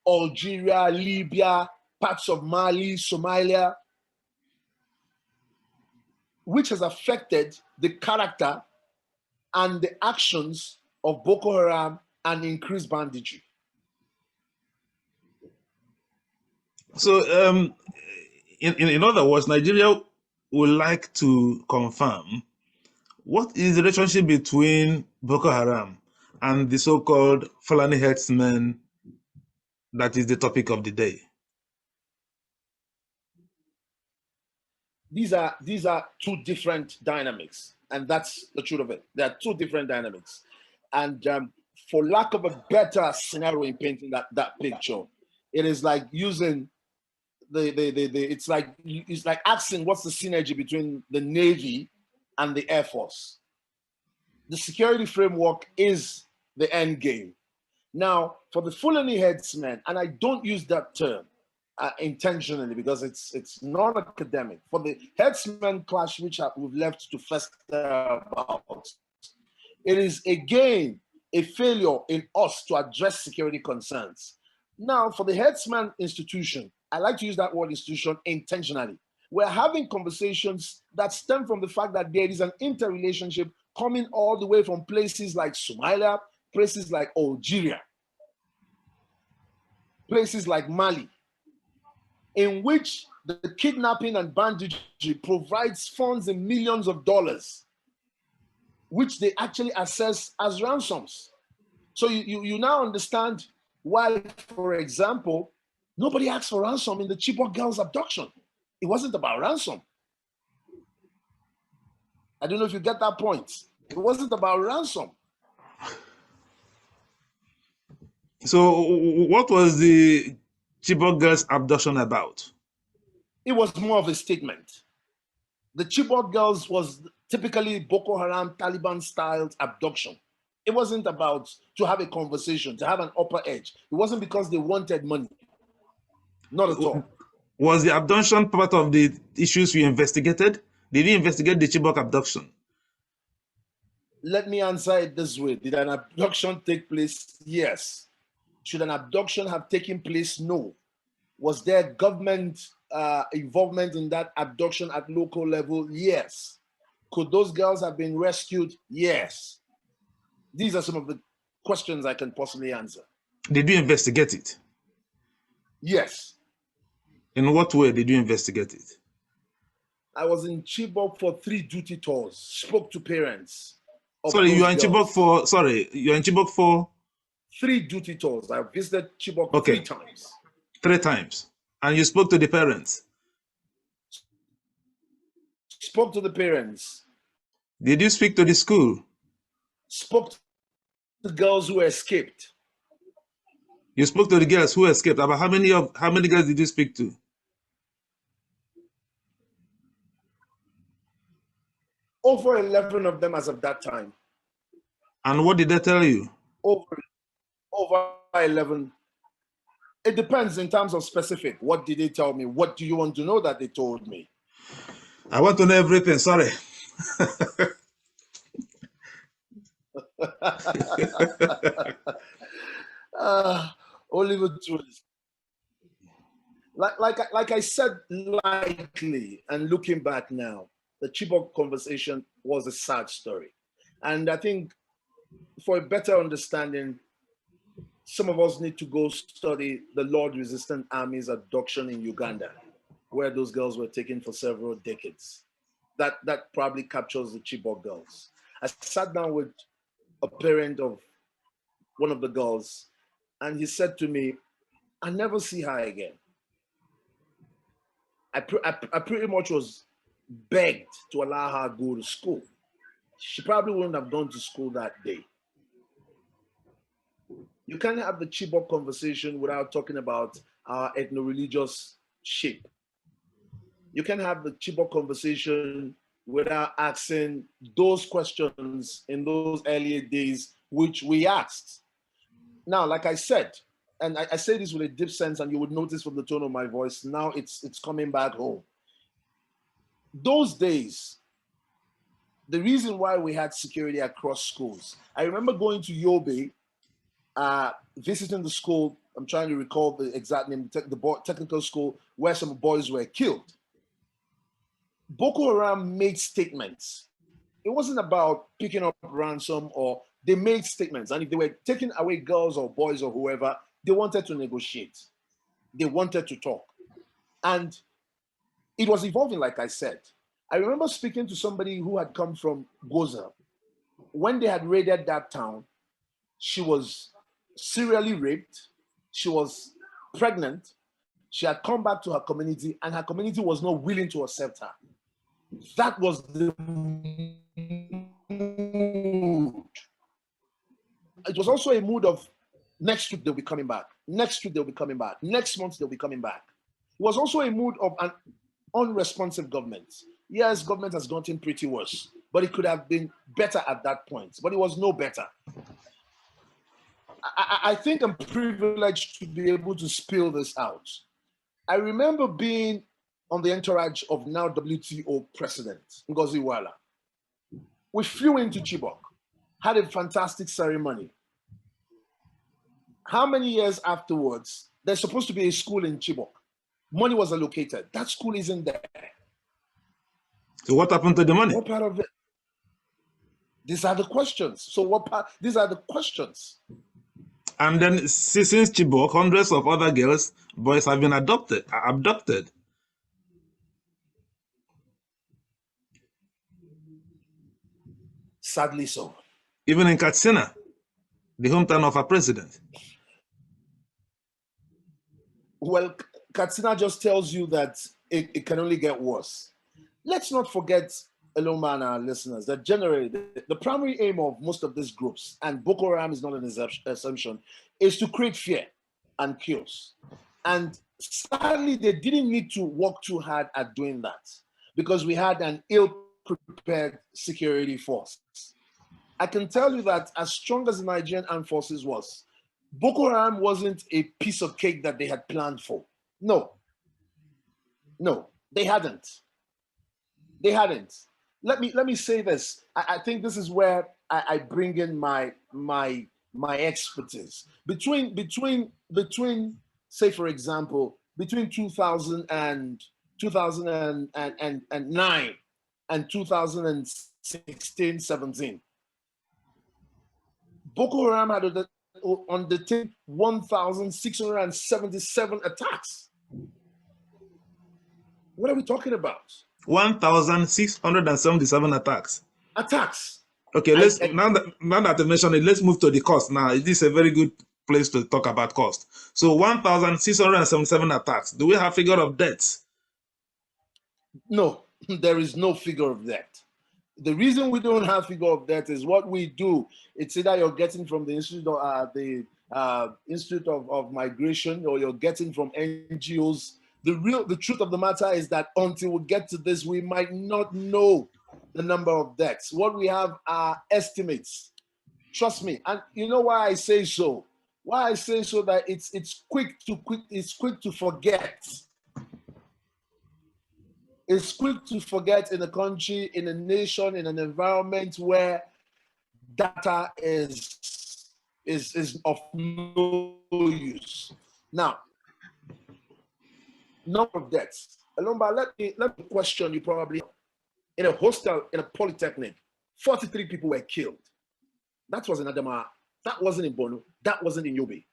Algeria, Libya, parts of Mali, Somalia, which has affected the character and the actions of Boko Haram and increased banditry. So, in other words, Nigeria would like to confirm what is the relationship between Boko Haram and the so-called Fulani herdsmen that is the topic of the day. These are two different dynamics, and that's the truth of it. There are two different dynamics, and for lack of a better scenario in painting that picture, It is like using it's like asking what's the synergy between the Navy and the Air Force. The security framework is the end game. Now, for the Fulani headsmen, and I don't use that term intentionally because it's non-academic, for the headsmen clash which we've left to fester about, it is again a failure in us to address security concerns. Now, for the headsman institution, I like to use that word institution intentionally. We're having conversations that stem from the fact that there is an interrelationship coming all the way from places like Somalia, places like Algeria, places like Mali, in which the kidnapping and banditry provides funds in millions of dollars, which they actually assess as ransoms. So you now understand why, for example, nobody asked for ransom in the Chibok girls' abduction. It wasn't about ransom. I don't know if you get that point. It wasn't about ransom. So what was the Chibok girls' abduction about? It was more of a statement. The Chibok girls was typically Boko Haram, Taliban-styled abduction. It wasn't about to have a conversation, to have an upper edge. It wasn't because they wanted money. Not at all. Was the abduction part of the issues you investigated? Did you investigate the Chibok abduction? Let me answer it this way. Did an abduction take place? Yes. Should an abduction have taken place? No. Was there government involvement in that abduction at local level? Yes. Could those girls have been rescued? Yes. These are some of the questions I can possibly answer. Did you investigate it? Yes. In what way did you investigate it? I was in Chibok for 3 duty tours, spoke to parents. Sorry, you are in Chibok for, you're in Chibok for? 3 duty tours. I visited Chibok 3 times. 3 times. And you spoke to the parents? Spoke to the parents. Did you speak to the school? Spoke to the girls who escaped. You spoke to the girls who escaped. About how many girls did you speak to? Over 11 of them as of that time. And what did they tell you? Over 11. It depends in terms of specific. What did they tell me? What do you want to know that they told me? I want to know everything. Sorry. Only the truth. Like I said, likely, and looking back now, the Chibok conversation was a sad story. And I think for a better understanding, some of us need to go study the Lord Resistant Army's abduction in Uganda, where those girls were taken for several decades. That probably captures the Chibok girls. I sat down with a parent of one of the girls, and he said to me, "I never see her again." I pretty much was begged to allow her to go to school. She probably wouldn't have gone to school that day. You can't have the Chibok conversation without talking about our ethno-religious shape. You can have the Chibok conversation without asking those questions in those earlier days, which we asked. Now, like I said, and I say this with a deep sense, and you would notice from the tone of my voice, now it's coming back home. Those days, the reason why we had security across schools, I remember going to Yobe, visiting the school. I'm trying to recall the exact name, the technical school where some boys were killed. Boko Haram made statements. It wasn't about picking up ransom, or they made statements. And if they were taking away girls or boys or whoever, they wanted to negotiate. They wanted to talk. And it was evolving, like I said. I remember speaking to somebody who had come from Goza. When they had raided that town, she was serially raped. She was pregnant. She had come back to her community, and her community was not willing to accept her. That was the mood. It was also a mood of Next week they'll be coming back. Next week they'll be coming back. Next month they'll be coming back. It was also a mood of an unresponsive government. Yes, government has gotten pretty worse, but it could have been better at that point. But it was no better. I think I'm privileged to be able to spill this out. I remember being on the entourage of now WTO President Ngozi Iweala. We flew into Chibok, had a fantastic ceremony. How many years afterwards, there's supposed to be a school in Chibok. Money was allocated. That school isn't there. So what happened to the money? What part of it? These are the questions. So what part? These are the questions. And then since Chibok, hundreds of other boys have been abducted. Sadly so. Even in Katsina, the hometown of our president. Well, Katsina just tells you that it can only get worse. Let's not forget, Elombah and our listeners, that generally the primary aim of most of these groups, and Boko Haram is not an assumption, is to create fear and chaos. And sadly, they didn't need to work too hard at doing that because we had an ill-prepared security force. I can tell you that as strong as the Nigerian armed forces was, Boko Haram wasn't a piece of cake that they had planned for. No, they hadn't. They hadn't. Let me say this. I think this is where I bring in my expertise. Between say for example, between 2009 and 2016-17, Boko Haram had undertaken 1,677 attacks. What are we talking about? 1,677 attacks. Okay, now that I mentioned it, let's move to the cost. Now, this is a very good place to talk about cost. So 1,677 attacks. Do we have figure of deaths? No, there is no figure of death. The reason we don't have figure of death is what we do. It's either you're getting from the Institute of Migration, or you're getting from NGOs. The truth of the matter is that until we get to this, we might not know the number of deaths. What we have are estimates. Trust me. And you know why I say so? Why I say so that it's quick to forget. It's quick to forget in a country, in a nation, in an environment where data is of no use. Now, number of deaths. Elombah, let me question you probably. In a hostel, in a polytechnic, 43 people were killed. That was in Adamawa. That wasn't in Borno. That wasn't in Yobe.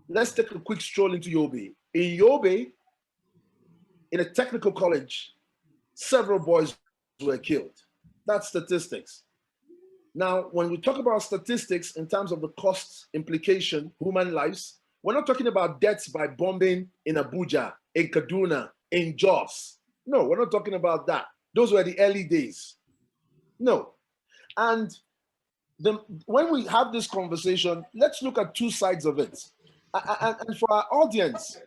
Let's take a quick stroll into Yobe. In Yobe, in a technical college, several boys were killed. That's statistics. Now, when we talk about statistics in terms of the cost implication, human lives, we're not talking about deaths by bombing in Abuja, in Kaduna, in Jos. No, we're not talking about that. Those were the early days. No. And when we have this conversation, let's look at two sides of it. And for our audience,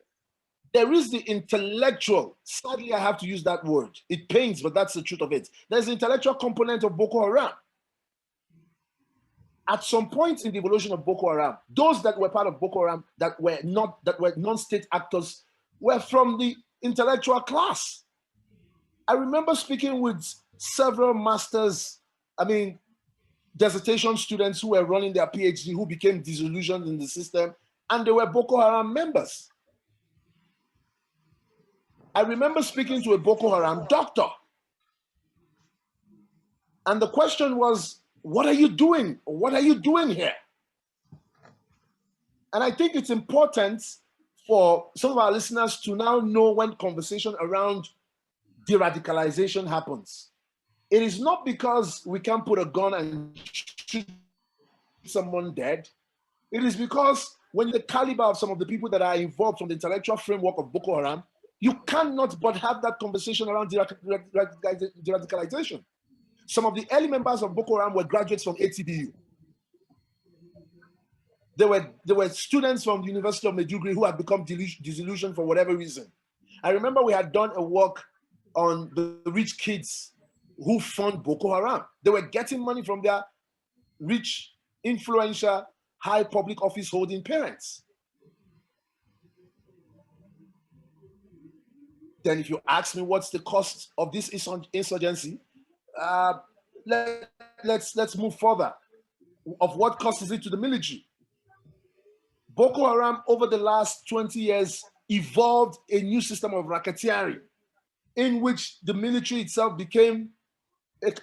there is the intellectual, sadly I have to use that word, it pains, but that's the truth of it. There's the intellectual component of Boko Haram. At some point in the evolution of Boko Haram, those that were part of Boko Haram that were non-state actors were from the intellectual class. I remember speaking with several dissertation students who were running their PhD who became disillusioned in the system, and they were Boko Haram members. I remember speaking to a Boko Haram doctor, and the question was, what are you doing? What are you doing here? And I think it's important for some of our listeners to now know when conversation around de-radicalization happens. It is not because we can put a gun and shoot someone dead. It is because when the caliber of some of the people that are involved from the intellectual framework of Boko Haram, you cannot but have that conversation around de-radicalization. Some of the early members of Boko Haram were graduates from ATBU. There were students from the University of Maiduguri who had become disillusioned for whatever reason. I remember we had done a work on the rich kids who fund Boko Haram. They were getting money from their rich, influential, high public office holding parents. Then if you ask me what's the cost of this insurgency, let's move further. Of what cost is it to the military? Boko Haram over the last 20 years evolved a new system of racketeering in which the military itself became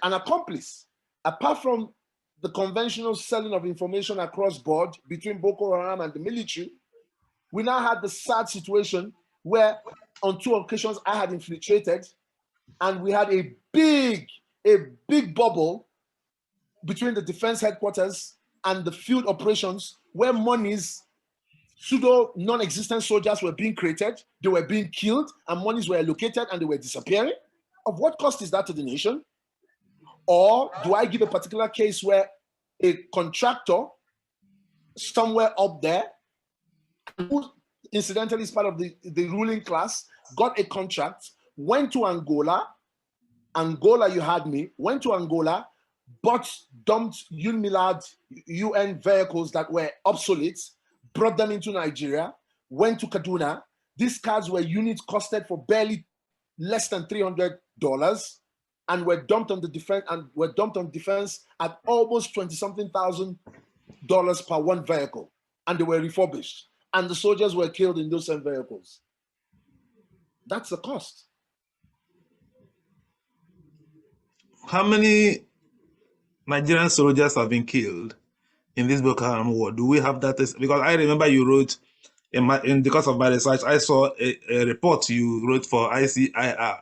an accomplice. Apart from the conventional selling of information across board between Boko Haram and the military, we now had the sad situation where on 2 occasions I had infiltrated, and we had a big bubble between the defense headquarters and the field operations where monies, pseudo non-existent soldiers were being created, they were being killed, and monies were allocated and they were disappearing. Of what cost is that to the nation? Or do I give a particular case where a contractor somewhere up there, who incidentally is part of the ruling class, got a contract, went to Angola, you had me, went to Angola, dumped UN vehicles that were obsolete, brought them into Nigeria, went to Kaduna. These cars were units costed for barely less than $300 and were dumped on defense at almost $20-something thousand per one vehicle, and they were refurbished, and the soldiers were killed in those same vehicles. That's the cost. How many Nigerian soldiers have been killed in this Boko Haram war? Do we have that? Because I remember you wrote, in the course of my research, I saw a report you wrote for ICIR,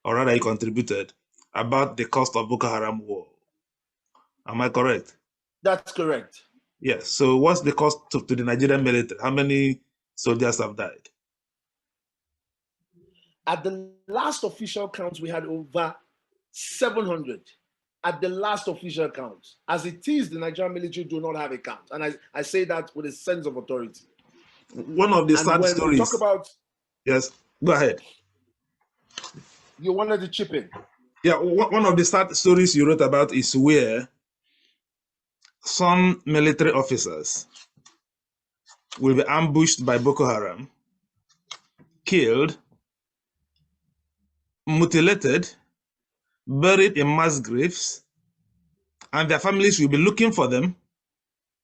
or rather you contributed, about the cost of Boko Haram war. Am I correct? That's correct. Yes. So what's the cost to the Nigerian military? How many soldiers have died? At the last official count, we had over 700. At the last official count. As it is, the Nigerian military do not have a count. And I say that with a sense of authority. One of the sad stories. Talk about, yes, go ahead. You wanted to chip in. Yeah, one of the sad stories you wrote about is where some military officers will be ambushed by Boko Haram, killed, mutilated, buried in mass graves, and their families will be looking for them.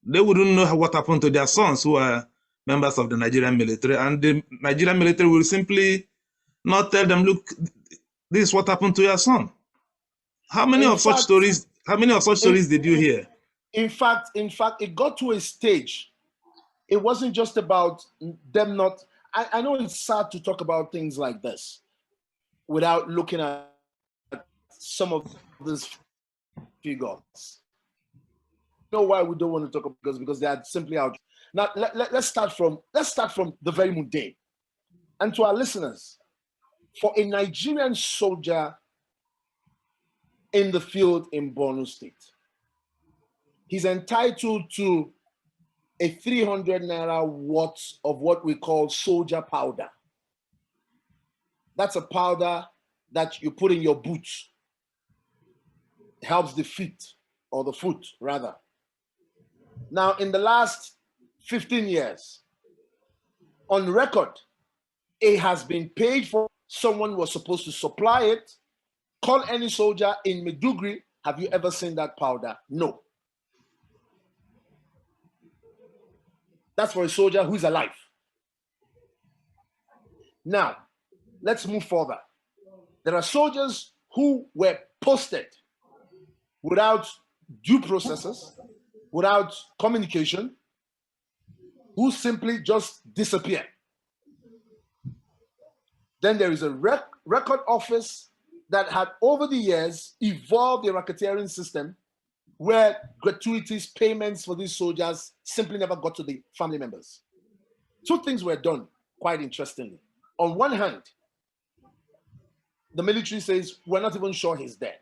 They wouldn't know what happened to their sons who are members of the Nigerian military, and the Nigerian military will simply not tell them, look, this is what happened to your son. How many of such stories did you hear? In fact, it got to a stage. It wasn't just about them not. I know it's sad to talk about things like this without looking at some of these figures. You know why we don't want to talk about this? Because they are simply out. Now let's start from the very mundane. And to our listeners, for a Nigerian soldier in the field in Borno State, he's entitled to a 300 naira worth of what we call soldier powder. That's a powder that you put in your boots. It helps the feet, or the foot rather. Now, in the last 15 years, on record, it has been paid for. Someone was supposed to supply it. Call any soldier in Maiduguri. Have you ever seen that powder? No. That's for a soldier who's alive. Now, let's move further. There are soldiers who were posted without due processes, without communication, who simply just disappear. Then there is a record office that had over the years evolved a racketeering system where gratuities, payments for these soldiers simply never got to the family members. Two things were done quite interestingly. On one hand, the military says, we're not even sure he's dead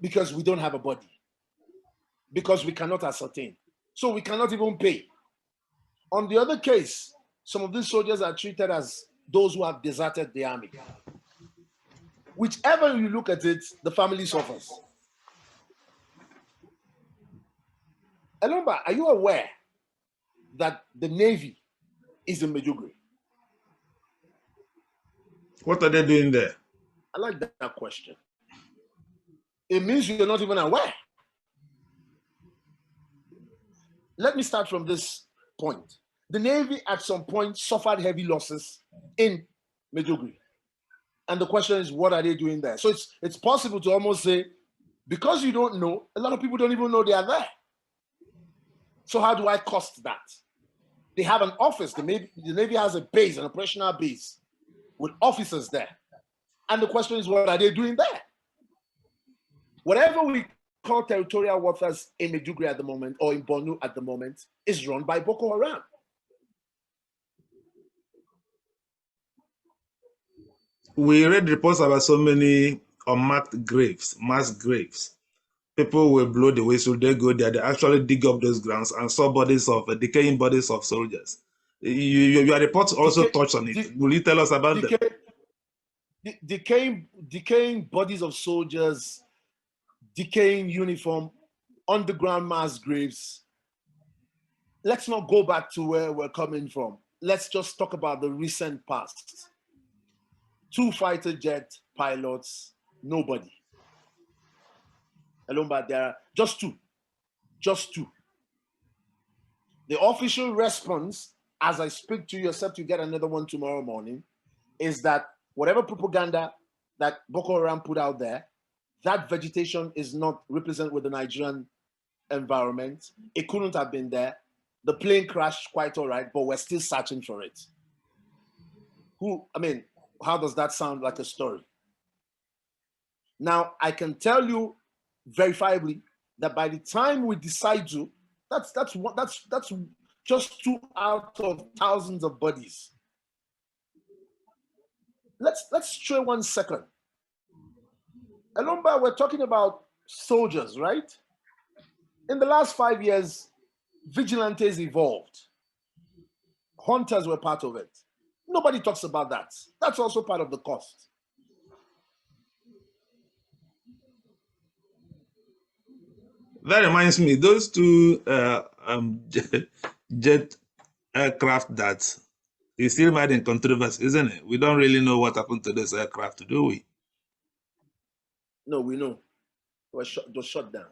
because we don't have a body, because we cannot ascertain. So we cannot even pay. On the other case, some of these soldiers are treated as those who have deserted the army. Whichever you look at it, the family suffers. Elombah, are you aware that the Navy is in Maiduguri? What are they doing there? I like that question. It means you're not even aware. Let me start from this point. The Navy at some point suffered heavy losses in Maiduguri. And the question is, what are they doing there? So it's possible to almost say, because you don't know, a lot of people don't even know they are there. So how do I cost that? They have an office. The Navy has a base, an operational base with officers there. And the question is, what are they doing there? Whatever we call territorial waters in Maiduguri at the moment, or in Borno at the moment, is run by Boko Haram. We read reports about so many unmarked graves, mass graves. People will blow the whistle, they go there, they actually dig up those grounds and saw decaying bodies of soldiers. Your reports also touch on it. Will you tell us about them? Decaying bodies of soldiers, decaying uniform, underground mass graves. Let's not go back to where we're coming from. Let's just talk about the recent past. 2 fighter jet pilots, nobody. Elombah, there are just two. The official response, as I speak to you, except you get another one tomorrow morning, is that whatever propaganda that Boko Haram put out there, that vegetation is not represented with the Nigerian environment. It couldn't have been there. The plane crashed quite all right, but we're still searching for it. How does that sound like a story? Now, I can tell you verifiably that by the time we decide to, that's just 2 out of thousands of bodies. Let's stray 1 second. Elombah, we're talking about soldiers, right? In the last 5 years, vigilantes evolved. Hunters were part of it. Nobody talks about that. That's also part of the cost. That reminds me, those 2 jet aircraft that is still made in controversy, isn't it? We don't really know what happened to those aircraft, do we? No, we know. It was shot down.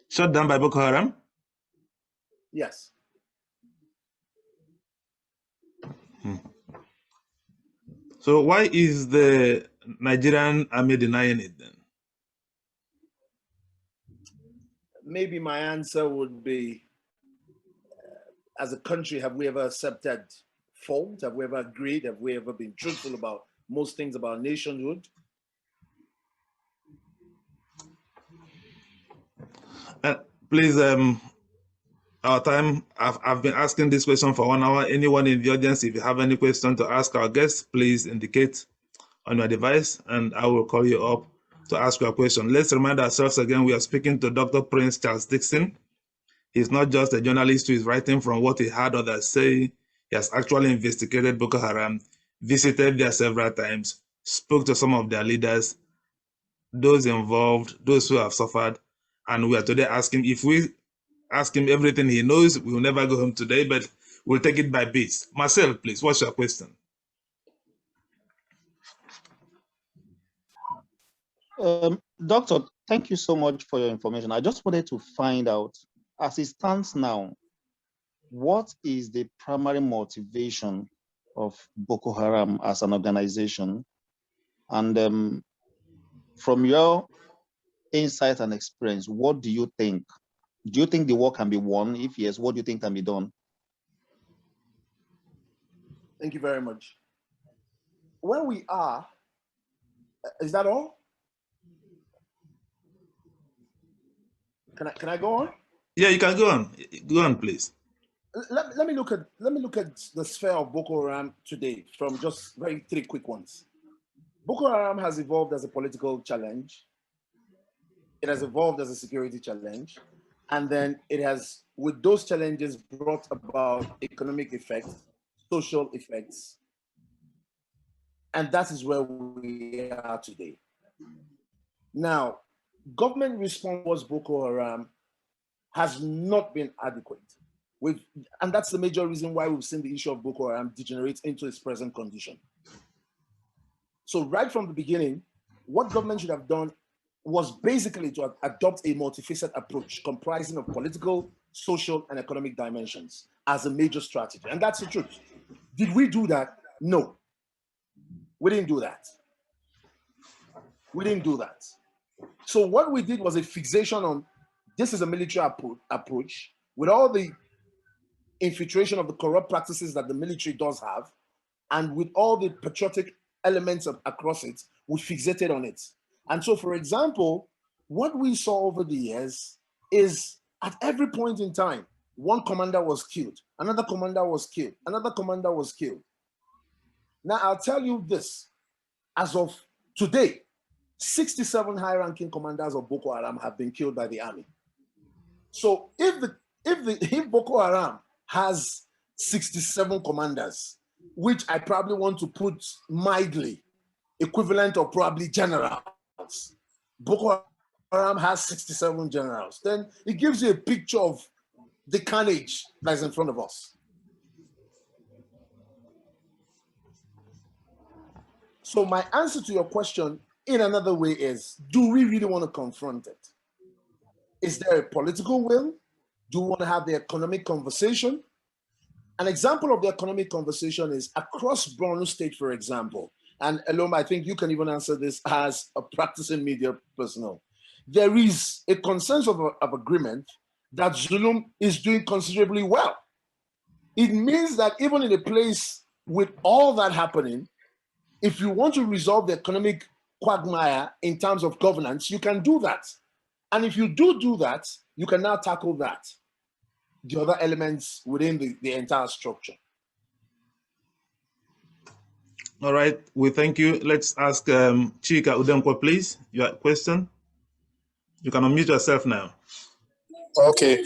Shot down by Boko Haram? Yes. So why is the Nigerian army denying it then? Maybe my answer would be, as a country, have we ever accepted fault? Have we ever agreed? Have we ever been truthful about most things about nationhood? Please, our time, I've been asking this question for 1 hour. Anyone in the audience, if you have any question to ask our guests, please indicate on your device and I will call you up to ask your question. Let's remind ourselves again, we are speaking to Dr. Prince Charles Dickson. He's not just a journalist who is writing from what he heard others say. He has actually investigated Boko Haram, visited there several times, spoke to some of their leaders, those involved, those who have suffered, and we are today asking, if we ask him everything he knows, we will never go home today, but we'll take it by bits. Marcel, please, what's your question? Doctor, thank you so much for your information. I just wanted to find out, as it stands now, what is the primary motivation of Boko Haram as an organization? And from your insight and experience, what do you think? Do you think the war can be won? If yes, what do you think can be done? Thank you very much. Where we are, is that all? Can I go on? Yeah, you can go on. Go on, please. Let me look at the sphere of Boko Haram today from just 3 quick ones. Boko Haram has evolved as a political challenge. It has evolved as a security challenge. And then it has, with those challenges, brought about economic effects, social effects. And that is where we are today. Now, government response towards Boko Haram has not been adequate. And that's the major reason why we've seen the issue of Boko Haram degenerate into its present condition. So right from the beginning, what government should have done was basically to adopt a multifaceted approach comprising of political, social, and economic dimensions as a major strategy. And that's the truth. Did we do that? No. We didn't do that. We didn't do that. So what we did was a fixation on this is a military approach with all the infiltration of the corrupt practices that the military does have, and with all the patriotic elements across it, we fixated on it. And so, for example, what we saw over the years is at every point in time, one commander was killed, another commander was killed, another commander was killed. Now, I'll tell you this, as of today, 67 high-ranking commanders of Boko Haram have been killed by the army. So if Boko Haram has 67 commanders, which I probably want to put mildly, equivalent of probably generals, Boko Haram has 67 generals, then it gives you a picture of the carnage that is in front of us. So my answer to your question in another way is, do we really want to confront it? Is there a political will? Do we want to have the economic conversation? An example of the economic conversation is across Borno State, for example, and Elombah, I think you can even answer this as a practicing media personnel. There is a consensus of agreement that Zulum is doing considerably well. It means that even in a place with all that happening, if you want to resolve the economic quagmire in terms of governance, you can do that. And if you do that, you can now tackle that, the other elements within the entire structure. All right, we thank you. Let's ask Chika Udemko, please, your question. You can unmute yourself now. Okay.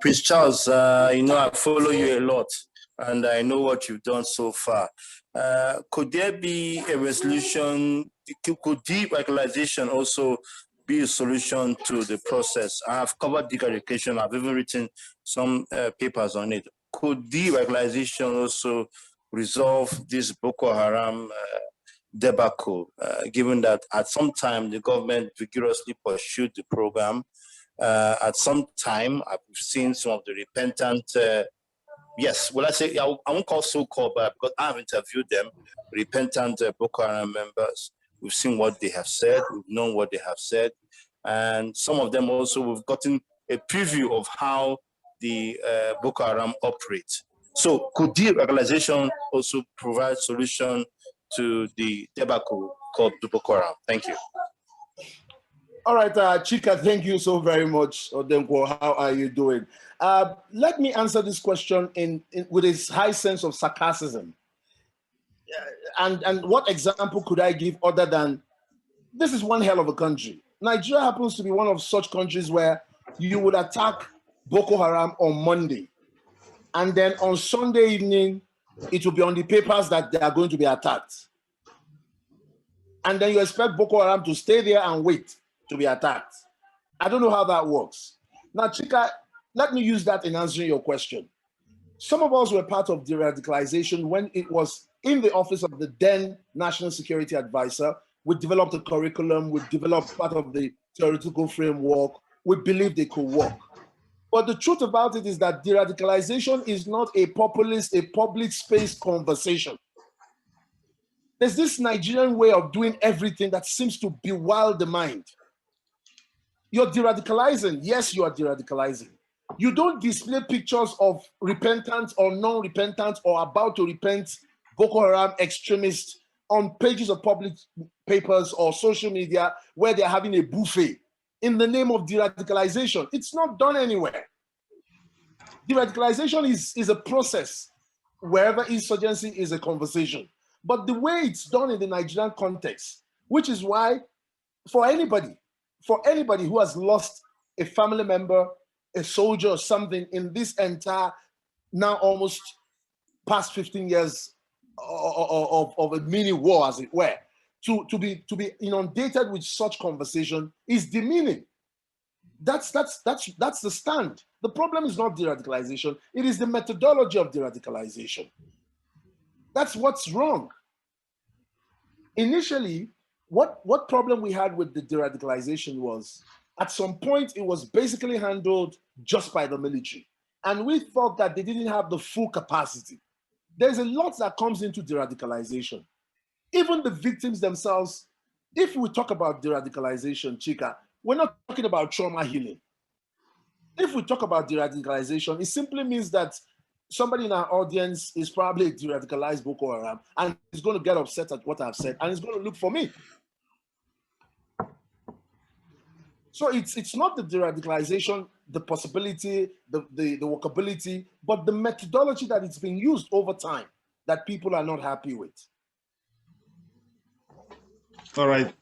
Prince Charles, you know, I follow you a lot, and I know what you've done so far. Could there be a resolution? Could deradicalization also be a solution to the process? I have covered deradicalization. I've even written some papers on it. Could deradicalization also resolve this Boko Haram debacle, given that at some time the government vigorously pursued the program? At some time, I've seen some of the repentant, yes, well, I won't call so-called, but because I've interviewed them, repentant Boko Haram members. We've seen what they have said, we've known what they have said, and some of them also, we've gotten a preview of how the Boko Haram operates. So could deradicalization also provide solution to the debacle called the Boko Haram? Thank you. All right, Chika, thank you so very much, Odemko. How are you doing? Let me answer this question with a high sense of sarcasm. And what example could I give other than, this is one hell of a country. Nigeria happens to be one of such countries where you would attack Boko Haram on Monday, and then on Sunday evening, it will be on the papers that they are going to be attacked. And then you expect Boko Haram to stay there and wait to be attacked. I don't know how that works. Now, Chika, let me use that in answering your question. Some of us were part of deradicalization when it was in the office of the then National Security Advisor. We developed a curriculum, we developed part of the theoretical framework. We believed it could work. But the truth about it is that deradicalization is not a populist, a public space conversation. There's this Nigerian way of doing everything that seems to bewild the mind. You're deradicalizing. Yes, you are deradicalizing. You don't display pictures of repentant or non-repentant or about to repent Boko Haram extremists on pages of public papers or social media where they're having a buffet in the name of deradicalization. It's not done anywhere. Deradicalization is a process. Wherever insurgency is a conversation. But the way it's done in the Nigerian context, which is why for anybody who has lost a family member, a soldier or something in this entire, now almost past 15 years of a mini war, as it were, to be inundated with such conversation is demeaning. That's the stand. The problem is not de-radicalization, it is the methodology of de-radicalization. That's what's wrong. Initially, what problem we had with the de-radicalization was, at some point, it was basically handled just by the military. And we thought that they didn't have the full capacity. There's a lot that comes into de-radicalization. Even the victims themselves, if we talk about de-radicalization, Chika, we're not talking about trauma healing. If we talk about de-radicalization, it simply means that somebody in our audience is probably a de-radicalized Boko Haram and is going to get upset at what I've said and is going to look for me. So it's not the de-radicalization, the possibility, the workability, but the methodology that it's been used over time that people are not happy with. All right.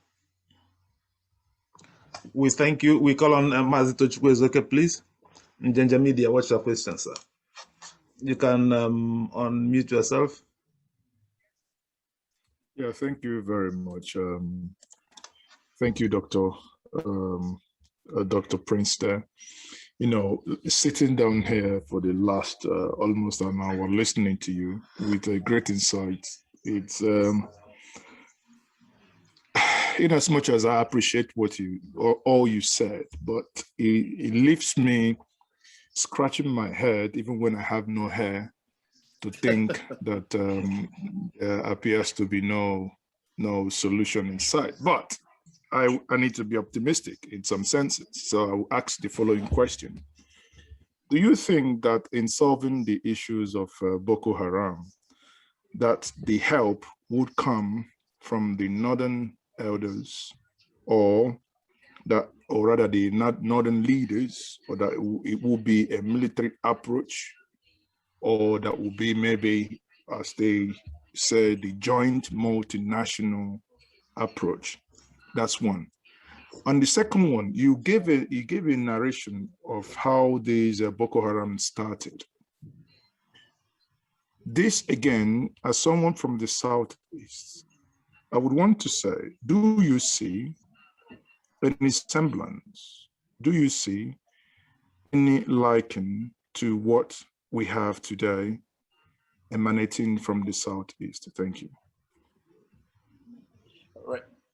We thank you. We call on Mazito Chukwuezoke, please. Njanja Media, what's your question, sir? You can unmute yourself. Yeah, thank you very much. Thank you, Dr. Dr. Prince there. You know, sitting down here for the last almost an hour listening to you with a great insight, it's in as much as I appreciate what all you said, but it leaves me scratching my head even when I have no hair to think that appears to be no solution in sight. But I need to be optimistic in some senses. So I will ask the following question. Do you think that in solving the issues of Boko Haram, that the help would come from the northern elders, or rather the northern leaders, or that it will be a military approach, or that will be maybe, as they say, the joint multinational approach? That's one. On the second one, you gave a narration of how these Boko Haram started. This again, as someone from the Southeast, I would want to say, do you see any semblance? Do you see any liken to what we have today emanating from the Southeast? Thank you.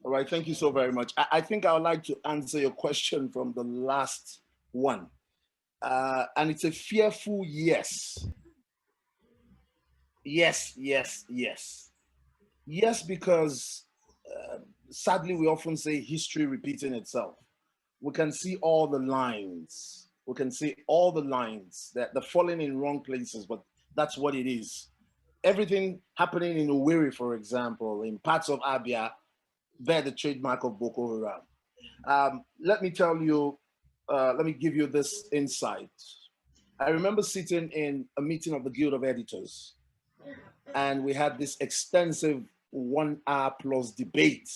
All right, thank you so very much. I think I would like to answer your question from the last one. And it's a fearful yes. Yes, yes, yes. Yes, because sadly, we often say history repeating itself. We can see all the lines. We can see all the lines that they're falling in wrong places, but that's what it is. Everything happening in Owerri, for example, in parts of Abia, they're the trademark of Boko Haram. Let me tell you, let me give you this insight. I remember sitting in a meeting of the Guild of Editors, and we had this extensive 1 hour plus debate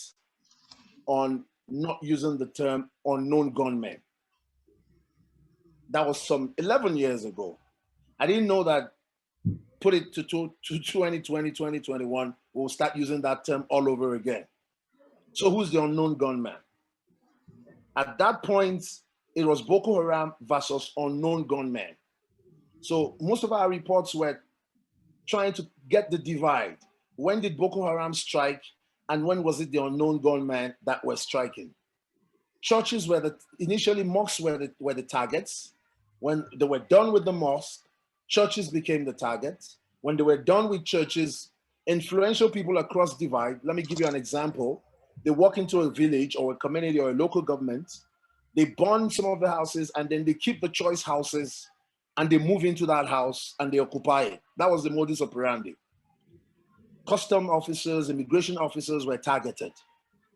on not using the term unknown gunmen. That was some 11 years ago. I didn't know that, put it to 2020, 2021, we'll start using that term all over again. So who's the unknown gunman? At that point, it was Boko Haram versus unknown gunmen. So most of our reports were trying to get the divide. When did Boko Haram strike, and when was it the unknown gunmen that were striking? Churches were initially mosques were the targets. When they were done with the mosque, churches became the targets. When they were done with churches, influential people across divide, let me give you an example. They walk into a village or a community or a local government, they burn some of the houses, and then they keep the choice houses and they move into that house and they occupy it. That was the modus operandi. Custom officers, immigration officers were targeted.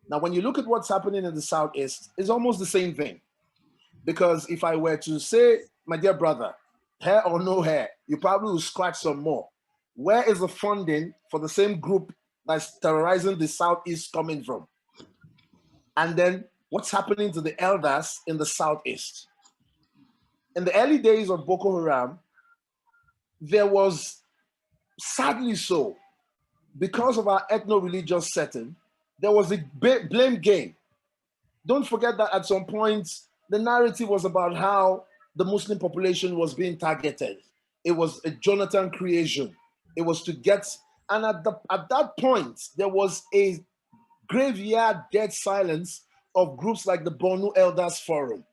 Now, when you look at what's happening in the Southeast, it's almost the same thing. Because if I were to say, my dear brother, hair or no hair, you probably will scratch some more. Where is the funding for the same group that's terrorizing the Southeast coming from? And then what's happening to the elders in the Southeast? in the early days of Boko Haram, there was, sadly so, because of our ethno-religious setting, there was a blame game. Don't forget that at some point, the narrative was about how the Muslim population was being targeted. It was a Jonathan creation. It was to get, and at that point, there was a graveyard dead silence of groups like the Bonu Elders Forum,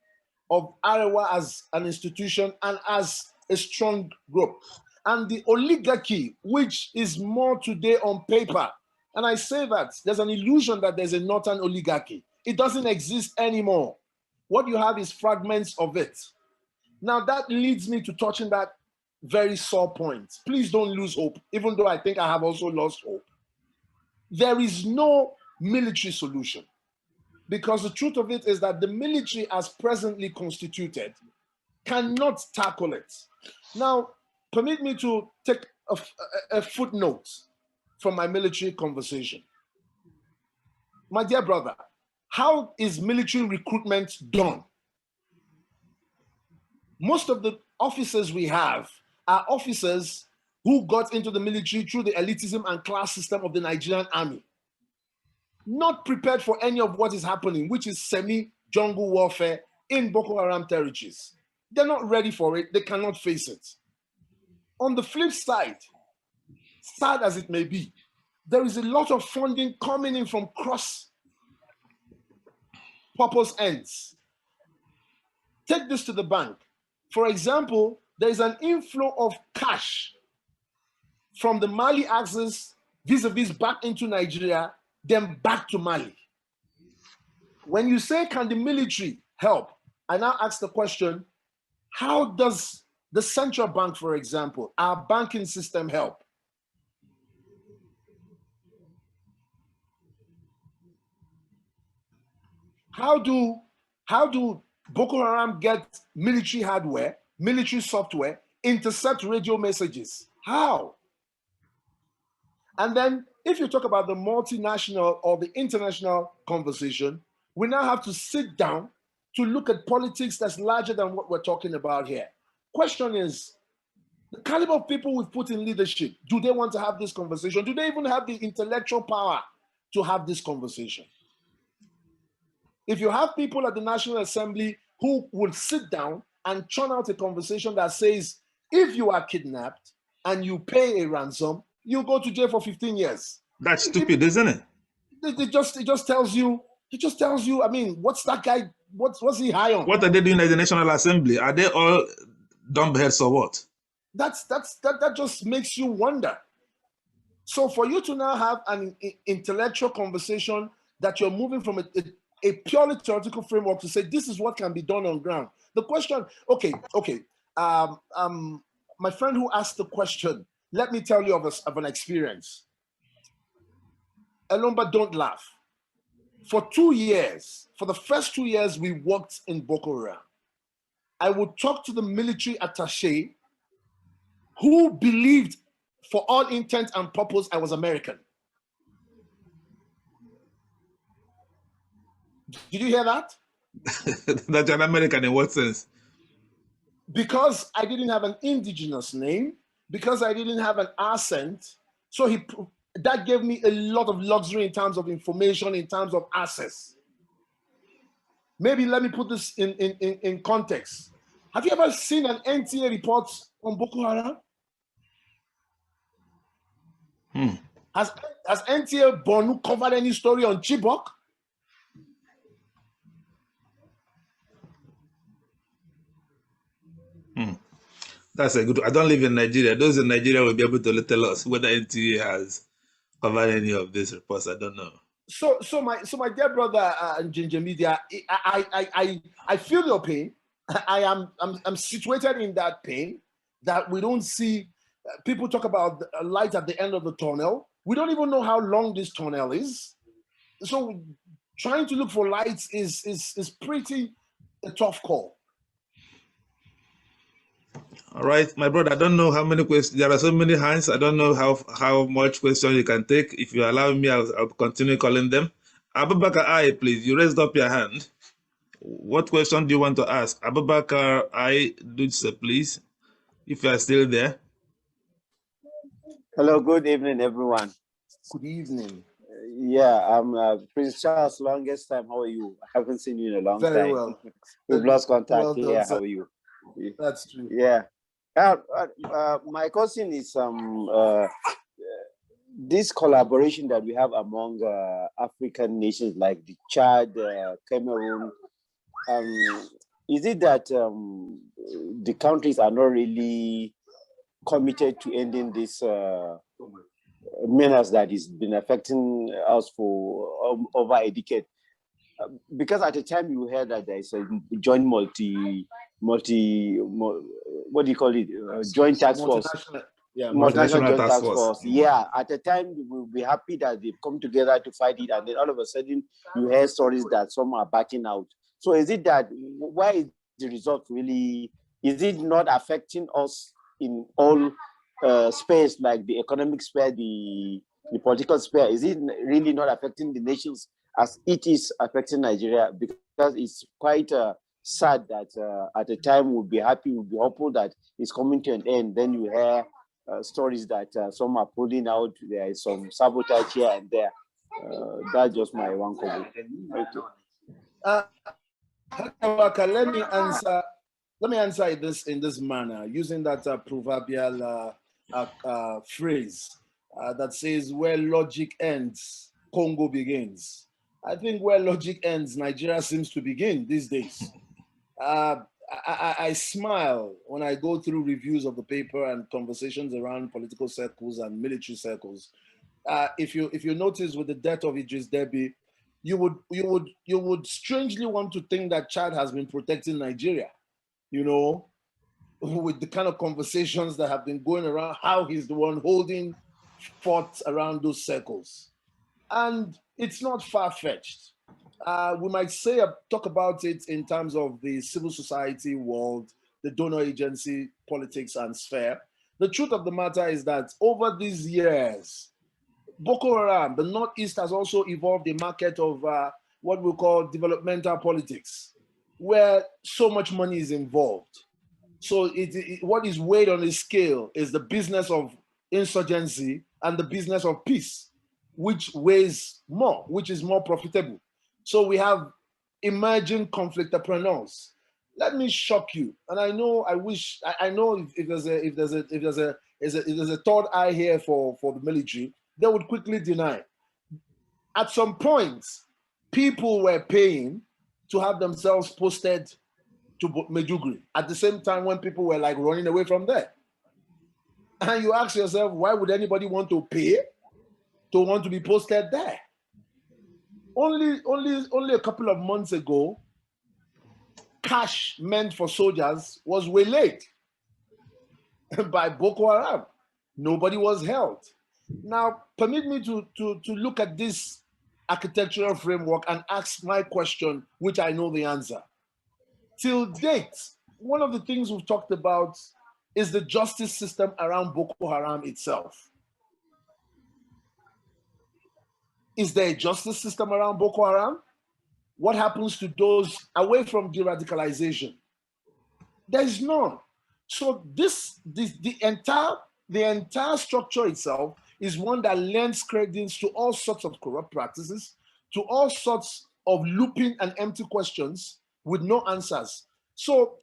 of Arewa as an institution and as a strong group. And the oligarchy, which is more today on paper, and I say that there's an illusion that there's a northern oligarchy. It doesn't exist anymore. What you have is fragments of it. Now that leads me to touching that very sore point. Please don't lose hope, even though I think I have also lost hope. There is no military solution, because the truth of it is that the military as presently constituted cannot tackle it. Now, permit me to take a footnote from my military conversation. My dear brother, how is military recruitment done? Most of the officers we have are officers who got into the military through the elitism and class system of the Nigerian army, not prepared for any of what is happening, which is semi-jungle warfare in Boko Haram territories. They're not ready for it. They cannot face it. On the flip side, sad as it may be, there is a lot of funding coming in from cross-purpose ends. Take this to the bank. For example, there is an inflow of cash from the Mali axis vis-a-vis back into Nigeria, then back to Mali. When you say, can the military help? I now ask the question, how does the central bank, for example, our banking system help? How do Boko Haram get military hardware, military software, intercept radio messages? How? And then if you talk about the multinational or the international conversation, we now have to sit down to look at politics that's larger than what we're talking about here. Question is, the caliber of people we've put in leadership, do they want to have this conversation? Do they even have the intellectual power to have this conversation? If you have people at the National Assembly who will sit down and churn out a conversation that says, if you are kidnapped and you pay a ransom, you go to jail for 15 years. That's stupid, isn't it? It just tells you, I mean, what's that guy, what's he high on? What are they doing at the National Assembly? Are they all dumbheads or what? That just makes you wonder. So for you to now have an intellectual conversation that you're moving from a purely theoretical framework to say this is what can be done on ground. The question, okay. My friend who asked the question, let me tell you of an experience. Elombah, don't laugh. For 2 years, for the first 2 years we worked in Boko Haram, I would talk to the military attaché who believed, for all intent and purpose, I was American. Did you hear that? That you're an American in what sense? Because I didn't have an indigenous name, because I didn't have an accent, so that gave me a lot of luxury in terms of information, in terms of access. Maybe let me put this in context. Have you ever seen an NTA report on Boko Haram? Has NTA Bonu covered any story on Chibok? That's a good. I don't live in Nigeria. Those in Nigeria will be able to tell us whether NTA has covered any of these reports. I don't know. So my dear brother Ginger Media, I feel your pain. I'm situated in that pain that we don't see. People talk about a light at the end of the tunnel. We don't even know how long this tunnel is. So trying to look for lights is pretty a tough call. All right, my brother, I don't know how many questions. There are so many hands. I don't know how much question you can take. If you allow me, I'll continue calling them. Abubakar I, please. You raised up your hand. What question do you want to ask? Abubakar, Dudse, please, if you are still there. Hello, good evening, everyone. Good evening. Yeah, I'm Prince Charles, longest time. How are you? I haven't seen you in a long time. Very well. We've lost contact. Well done, Yeah, sir. how are you? That's true. Yeah. My question is this collaboration that we have among African nations like the Chad, Cameroon. Is it that the countries are not really committed to ending this menace that has been affecting us for over a decade? Because at the time you heard that there is a joint what do you call it? Joint task force. Multinational joint task force. Yeah, at the time we will be happy that they've come together to fight it, and then all of a sudden you hear stories that some are backing out. So is it that, why is the result really, is it not affecting us in all space, like the economic sphere, the political sphere? Is it really not affecting the nations as it is affecting Nigeria? Because it's quite sad that at the time we'll be happy, we'll be hopeful that it's coming to an end. Then you hear stories that some are pulling out, there is some sabotage here and there. That's just my one comment. Let me answer this in this manner, using that proverbial phrase that says, where logic ends, Congo begins. I think where logic ends, Nigeria seems to begin these days. I smile when I go through reviews of the paper and conversations around political circles and military circles. If you notice, with the death of Idris Deby, you would strangely want to think that Chad has been protecting Nigeria, you know, with the kind of conversations that have been going around, how he's the one holding forth around those circles. And it's not far-fetched. We might talk about it in terms of the civil society world, the donor agency, politics, and sphere. The truth of the matter is that over these years, Boko Haram, the Northeast, has also evolved a market of what we call developmental politics, where so much money is involved. So what is weighed on the scale is the business of insurgency and the business of peace, which weighs more, which is more profitable. So we have emerging conflictpreneurs. Let me shock you, and I know if there's a third eye here for the military, they would quickly deny. At some point, people were paying to have themselves posted to Maiduguri at the same time when people were like running away from there. And you ask yourself, why would anybody want to pay to want to be posted there? Only a couple of months ago, cash meant for soldiers was waylaid by Boko Haram. Nobody was held. Now, permit me to look at this architectural framework and ask my question, which I know the answer. Till date, one of the things we've talked about is the justice system around Boko Haram itself. Is there a justice system around Boko Haram? What happens to those away from de-radicalization? There is none. So the entire structure itself is one that lends credence to all sorts of corrupt practices, to all sorts of looping and empty questions with no answers. So,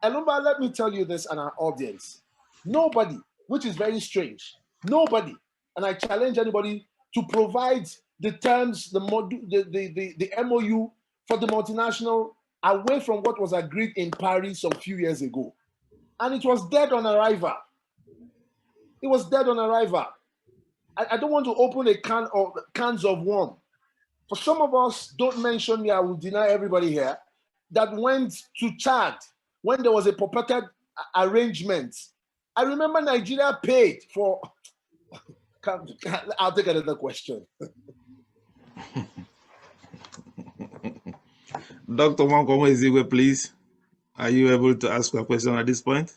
Elombah, let me tell you this and our audience. Nobody, which is very strange, nobody, and I challenge anybody to provide the terms, the MOU for the multinational away from what was agreed in Paris some few years ago. And it was dead on arrival. It was dead on arrival. I don't want to open a cans of worms. For some of us, don't mention me, I will deny everybody here, that went to Chad when there was a purported arrangement. I remember Nigeria paid for, I'll take another question. Dr. Wankomo Ezigwe, please. Are you able to ask a question at this point?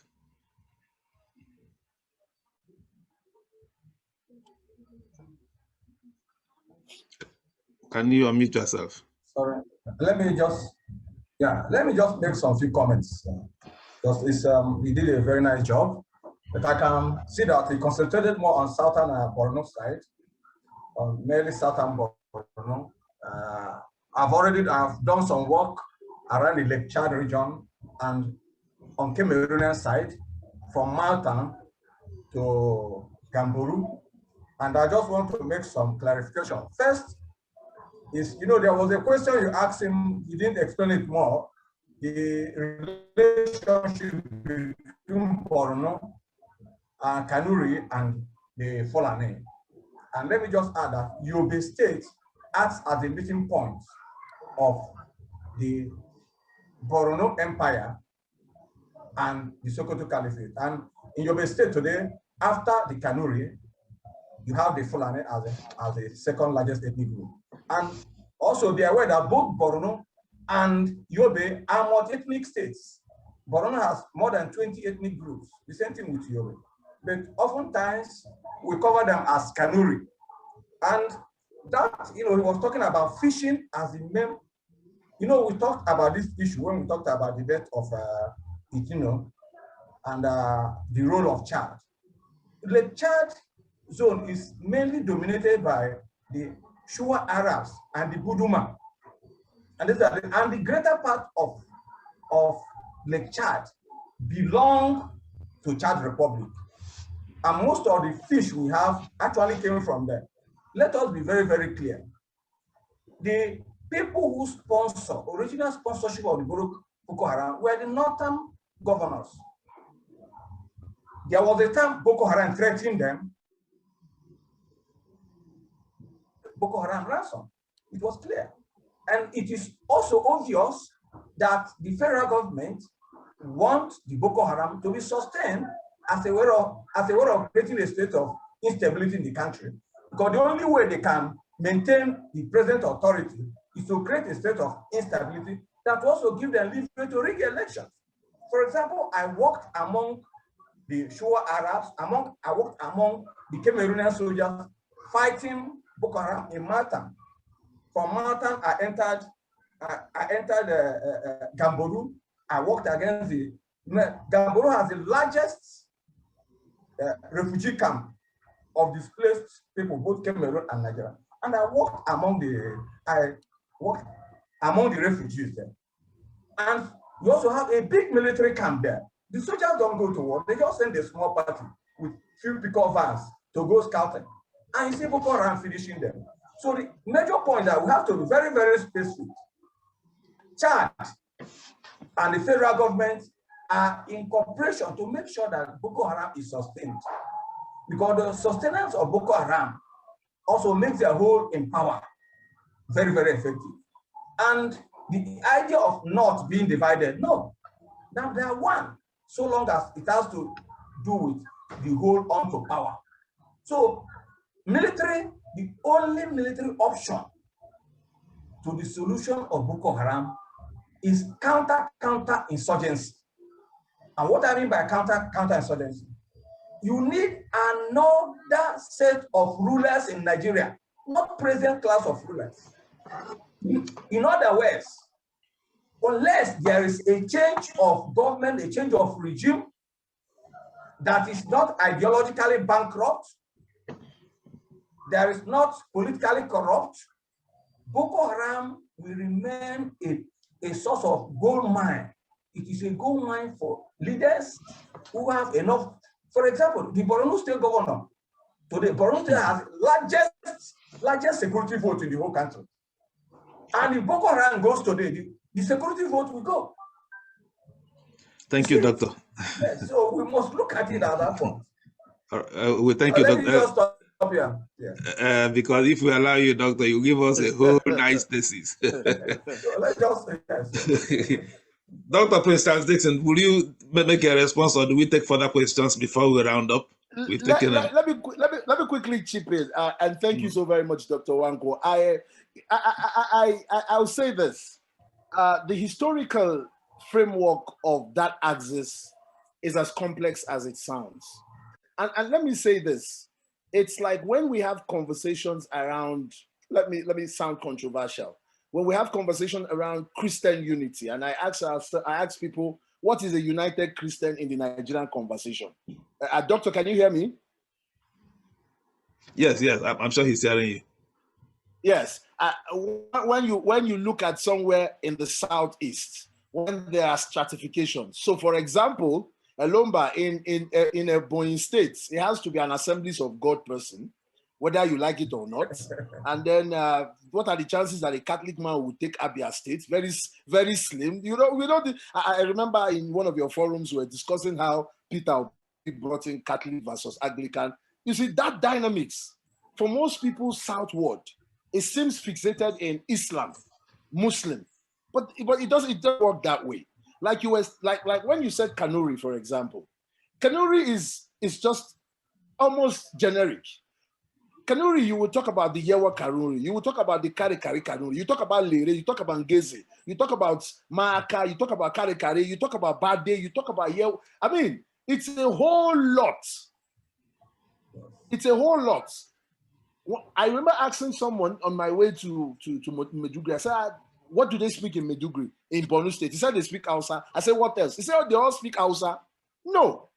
Can you unmute yourself? Sorry, let me just, Yeah, let me just make some few comments. Because he did a very nice job, but I can see that he concentrated more on southern Borno side, on mainly southern Borno. I've done some work around the Lake Chad region and on Cameroonian side, from Malta to Gamburu. And I just want to make some clarification. First is, there was a question you asked him, he didn't explain it more. The relationship between Borno, Kanuri, and the Fulani. And let me just add that Yobe State acts as a meeting point of the Borno Empire and the Sokoto Caliphate. And in Yobe State today, after the Kanuri, you have the Fulani as a second largest ethnic group. And also be aware that both Borno and Yobe are multi-ethnic states. Borno has more than 20 ethnic groups, the same thing with Yobe. But oftentimes, we cover them as Kanuri. And that, he was talking about fishing as the main. We talked about this issue when we talked about the death of Itino and the role of Chad. The Chad zone is mainly dominated by the Shua Arabs and the Buduma. And the greater part of Lake Chad belong to Chad Republic. And most of the fish we have actually came from there. Let us be very, very clear. The people who original sponsorship of the Boko Haram were the northern governors. There was a time Boko Haram threatened them. Boko Haram ransom. It was clear. And it is also obvious that the federal government wants the Boko Haram to be sustained as a way of creating a state of instability in the country. Because the only way they can maintain the present authority is to create a state of instability that also give them leeway to rig elections. For example, I worked among the Shua Arabs, I worked among the Cameroonian soldiers fighting Boko Haram in Malta. From Malta, I entered Gamburu. I worked against Gamburu has the largest refugee camp of displaced people, both Cameroon and Nigeria. And I worked among the refugees there. And we also have a big military camp there. The soldiers don't go to war, they just send a small party with few pickup vans to go scouting. And you see Boko Haram finishing them. So the major point that we have to be very, very specific. Chad and the federal government are in cooperation to make sure that Boko Haram is sustained. Because the sustenance of Boko Haram also makes their hold in power very, very effective. And the idea of not being divided, no. Now they are one, so long as it has to do with the hold on to power. So military, the only military option to the solution of Boko Haram is counter-insurgency. And what I mean by counter-insurgency? You need another set of rulers in Nigeria, not present class of rulers. In other words, unless there is a change of government, a change of regime that is not ideologically bankrupt, there is not politically corrupt, Boko Haram will remain a source of gold mine. It is a gold mine for leaders who have enough. For example, the Borno State governor, today, Borno State has largest security vote in the whole country. And if Boko Haram goes today, the security vote will go. Thank you, Doctor. Yes, so we must look at it at that point. We thank you, Doctor. Just stop here. Yeah. Because if we allow you, Doctor, you give us a whole nice thesis. So let's just yes. Dr. Prince Charles Dickson, will you make a response, or do we take further questions before we round up? Let me quickly chip in, and thank you so very much, Dr. Wanko. I'll say this: the historical framework of that axis is as complex as it sounds. And let me say this: it's like when we have conversations around. Let me sound controversial. when we have conversation around Christian unity, and I ask people, what is a united Christian in the Nigerian conversation? Doctor, can you hear me? Yes, I'm sure he's hearing you. Yes. When you look at somewhere in the southeast, when there are stratifications. So, for example, Elombah in a Ebonyi state, it has to be an Assemblies of God person, whether you like it or not. And then, what are the chances that a Catholic man would take Abia State? Very, very slim. I remember in one of your forums we were discussing how Peter brought in Catholic versus Anglican. You see that dynamics for most people southward. It seems fixated in Islam, Muslim, but it doesn't work that way. Like when you said Kanuri, for example, Kanuri is just almost generic. Kanuri, you will talk about the Yewa Kanuri, you will talk about the Kare Kanuri, you talk about Lere, you talk about Ngeze, you talk about Maaka, you talk about Kare, you talk about Bade, you talk about Yewa. I mean, it's a whole lot. It's a whole lot. I remember asking someone on my way to Medugri, I said, what do they speak in Medugri, in Borno State? He said they speak Hausa. I said, what else? He said, oh, they all speak Hausa. No.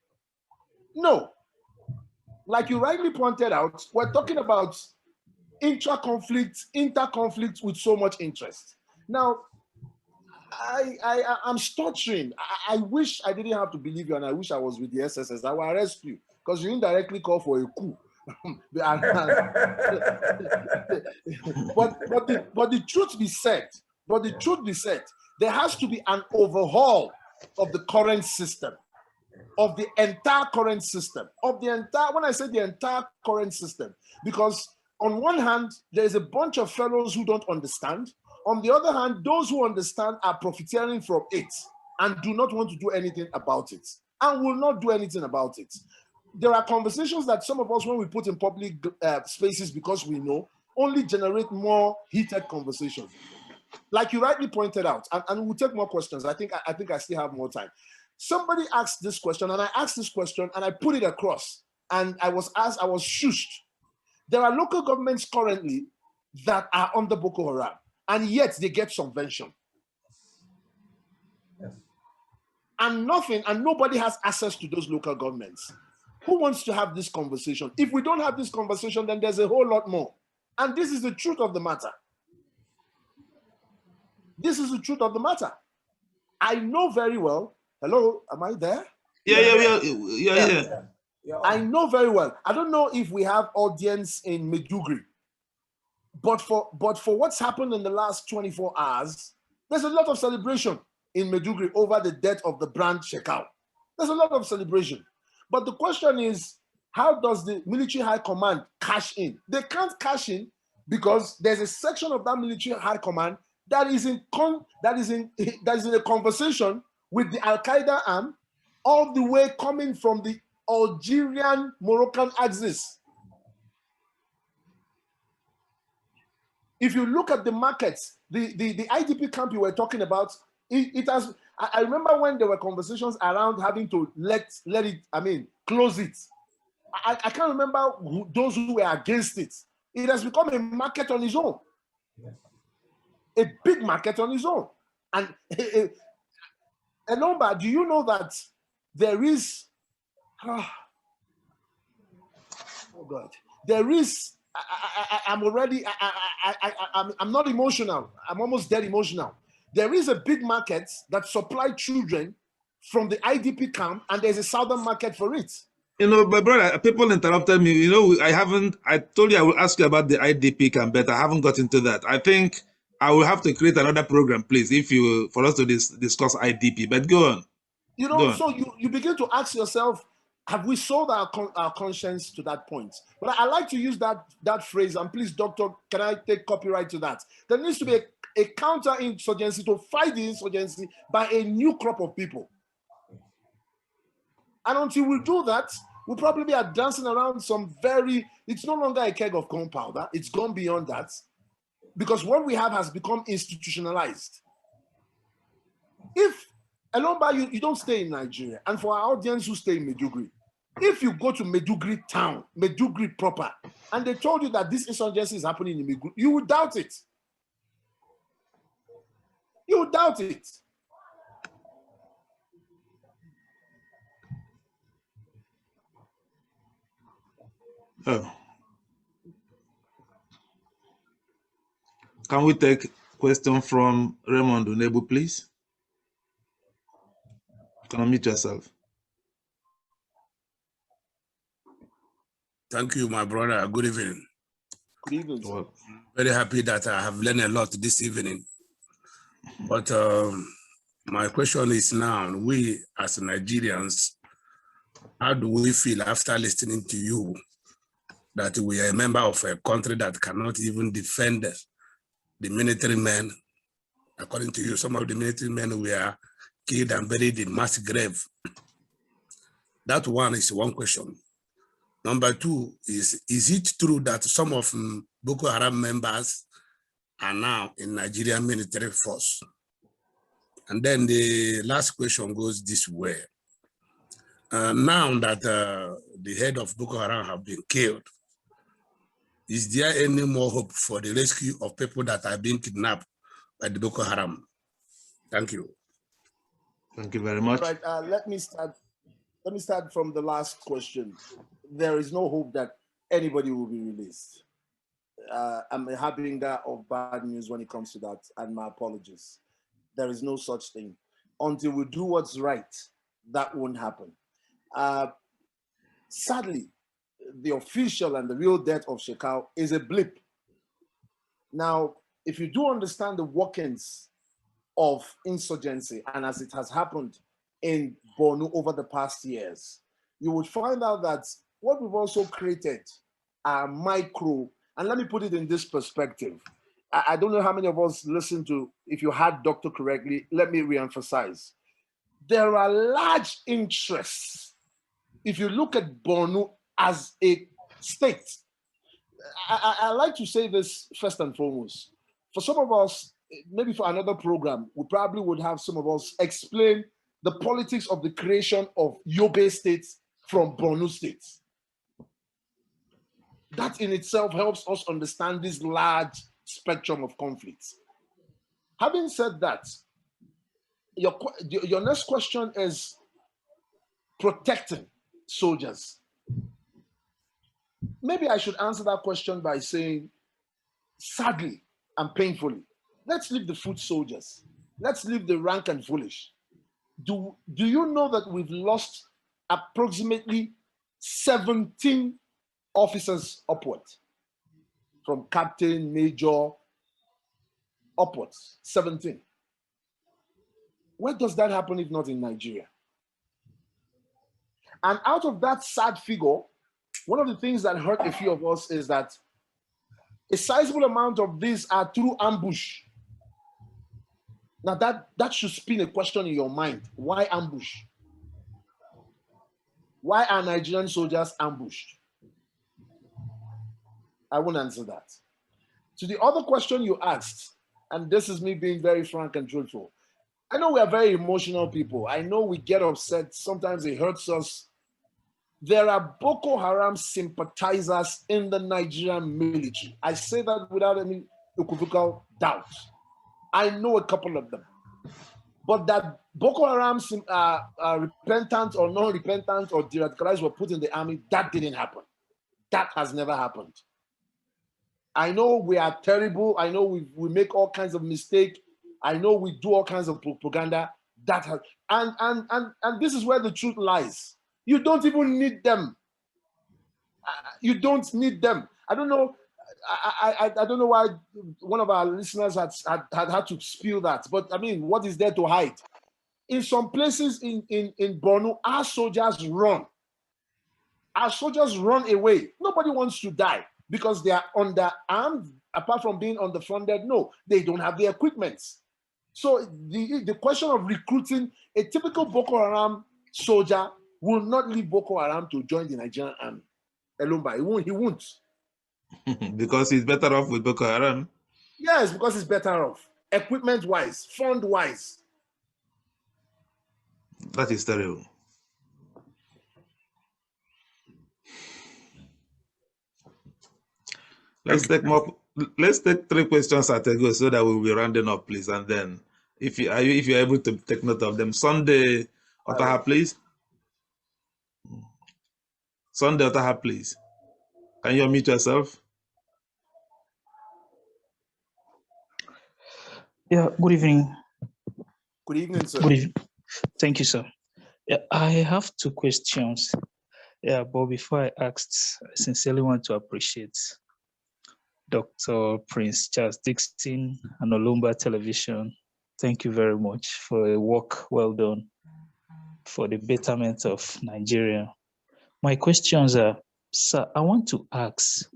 Like you rightly pointed out, we're talking about inter-conflict with so much interest. Now, I'm stuttering. I wish I didn't have to believe you, and I wish I was with the SSS. I will arrest you because you indirectly call for a coup. but the truth be said, there has to be an overhaul of the current system, of the entire current system, when I say the entire current system, because on one hand, there is a bunch of fellows who don't understand. On the other hand, those who understand are profiteering from it and do not want to do anything about it and will not do anything about it. There are conversations that some of us, when we put in public spaces because we know, only generate more heated conversations. Like you rightly pointed out, and we'll take more questions. I think I still have more time. Somebody asked this question, and I asked this question, and I put it across, and I was shushed. There are local governments currently that are under Boko Haram, and yet they get subvention. Yes. And nobody has access to those local governments. Who wants to have this conversation? If we don't have this conversation, then there's a whole lot more. And this is the truth of the matter. This is the truth of the matter. I know very well. Hello, am I there? Yeah. I know very well. I don't know if we have audience in Medugri, but for what's happened in the last 24 hours, there's a lot of celebration in Medugri over the death of the brand Shekau. There's a lot of celebration. But the question is, how does the military high command cash in? They can't cash in because there's a section of that military high command that is in a conversation with the Al Qaeda arm, all the way coming from the Algerian Moroccan axis. If you look at the markets, the IDP camp you were talking about, it has. I remember when there were conversations around having to let it, close it. I can't remember those who were against it. It has become a market on its own. Yes. A big market on its own. And Elombah, do you know that there is, oh God, there is, I'm not emotional. I'm almost dead emotional. There is a big market that supply children from the IDP camp, and there's a southern market for it. My brother, people interrupted me. I told you I will ask you about the IDP camp, but I haven't got into that. I think I will have to create another program, please, for us to discuss IDP, but go on. So you begin to ask yourself, have we sold our conscience to that point? But I like to use that phrase, and please, Doctor, can I take copyright to that? There needs to be a counter-insurgency to fight the insurgency by a new crop of people. And until we do that, we'll probably be dancing around it's no longer a keg of gunpowder. It's gone beyond that. Because what we have has become institutionalized. If, Elombah, you don't stay in Nigeria, and for our audience who stay in Medugri, if you go to Medugri town, Medugri proper, and they told you that this insurgency is happening in Medugri, you would doubt it. You doubt it. Oh. Can we take question from Raymond Unebu, please? You can unmute yourself. Thank you, my brother. Good evening. Good evening. Well, Very happy that I have learned a lot this evening. But my question is now, we as Nigerians, how do we feel after listening to you that we are a member of a country that cannot even defend the military men? According to you, some of the military men were killed and buried in mass grave. That one is one question. Number two is it true that some of Boko Haram members are now in Nigerian military force? And then the last question goes this way. Now that the head of Boko Haram have been killed, is there any more hope for the rescue of people that are being kidnapped by the Boko Haram? Thank you. Thank you very much. Right. Let me start from the last question. There is no hope that anybody will be released. I'm a harbinger of bad news when it comes to that, and my apologies. There is no such thing. Until we do what's right, that won't happen. Sadly, the official and the real death of Shekau is a blip. Now, if you do understand the workings of insurgency, and as it has happened in Borno over the past years, you would find out that what we've also created are micro, and let me put it in this perspective. I don't know how many of us listen to, if you heard Doctor correctly, let me reemphasize. There are large interests. If you look at Borno as a state, I like to say this first and foremost. For some of us, maybe for another program, we probably would have some of us explain the politics of the creation of Yobe states from Borno states. That in itself helps us understand this large spectrum of conflicts. Having said that, your next question is protecting soldiers. Maybe I should answer that question by saying, sadly and painfully, let's leave the foot soldiers. Let's leave the rank and foolish. Do you know that we've lost approximately 17 officers upward, from captain, major, upwards, 17. Where does that happen if not in Nigeria? And out of that sad figure, one of the things that hurt a few of us is that a sizable amount of these are through ambush. Now that should spin a question in your mind. Why ambush? Why are Nigerian soldiers ambushed? I won't answer that. To the other question you asked, and this is me being very frank and truthful, I know we are very emotional people. I know we get upset. Sometimes it hurts us. There are Boko Haram sympathizers in the Nigerian military. I say that without any equivocal doubt. I know a couple of them. But that Boko Haram repentant or non-repentant or de-radicalized were put in the army, that didn't happen. That has never happened. I know we are terrible. I know we make all kinds of mistakes. I know we do all kinds of propaganda. That has, and this is where the truth lies. You don't even need them. You don't need them. I don't know. I don't know why one of our listeners had to spill that. But I mean, what is there to hide? In some places in Borno, our soldiers run. Our soldiers run away. Nobody wants to die because they are underarmed. Apart from being underfunded, no, they don't have the equipment. So the question of recruiting a typical Boko Haram soldier will not leave Boko Haram to join the Nigerian army. Elombah, he won't. Because he's better off with Boko Haram. Yes, because he's better off. Equipment-wise, fund-wise. That is terrible. Let's take 3 questions at a go so that we'll be rounding up, please. And then If you're able to take note of them. Sunday Otaha, please. Sunday Otaha, please. Can you unmute yourself? Yeah, good evening. Good evening, sir. Good evening. Thank you, sir. Yeah, I have two questions. Yeah, but before I ask, I sincerely want to appreciate Dr. Prince Charles Dickson and Elombah Television. Thank you very much for a work well done for the betterment of Nigeria. My questions are, sir, I want to ask,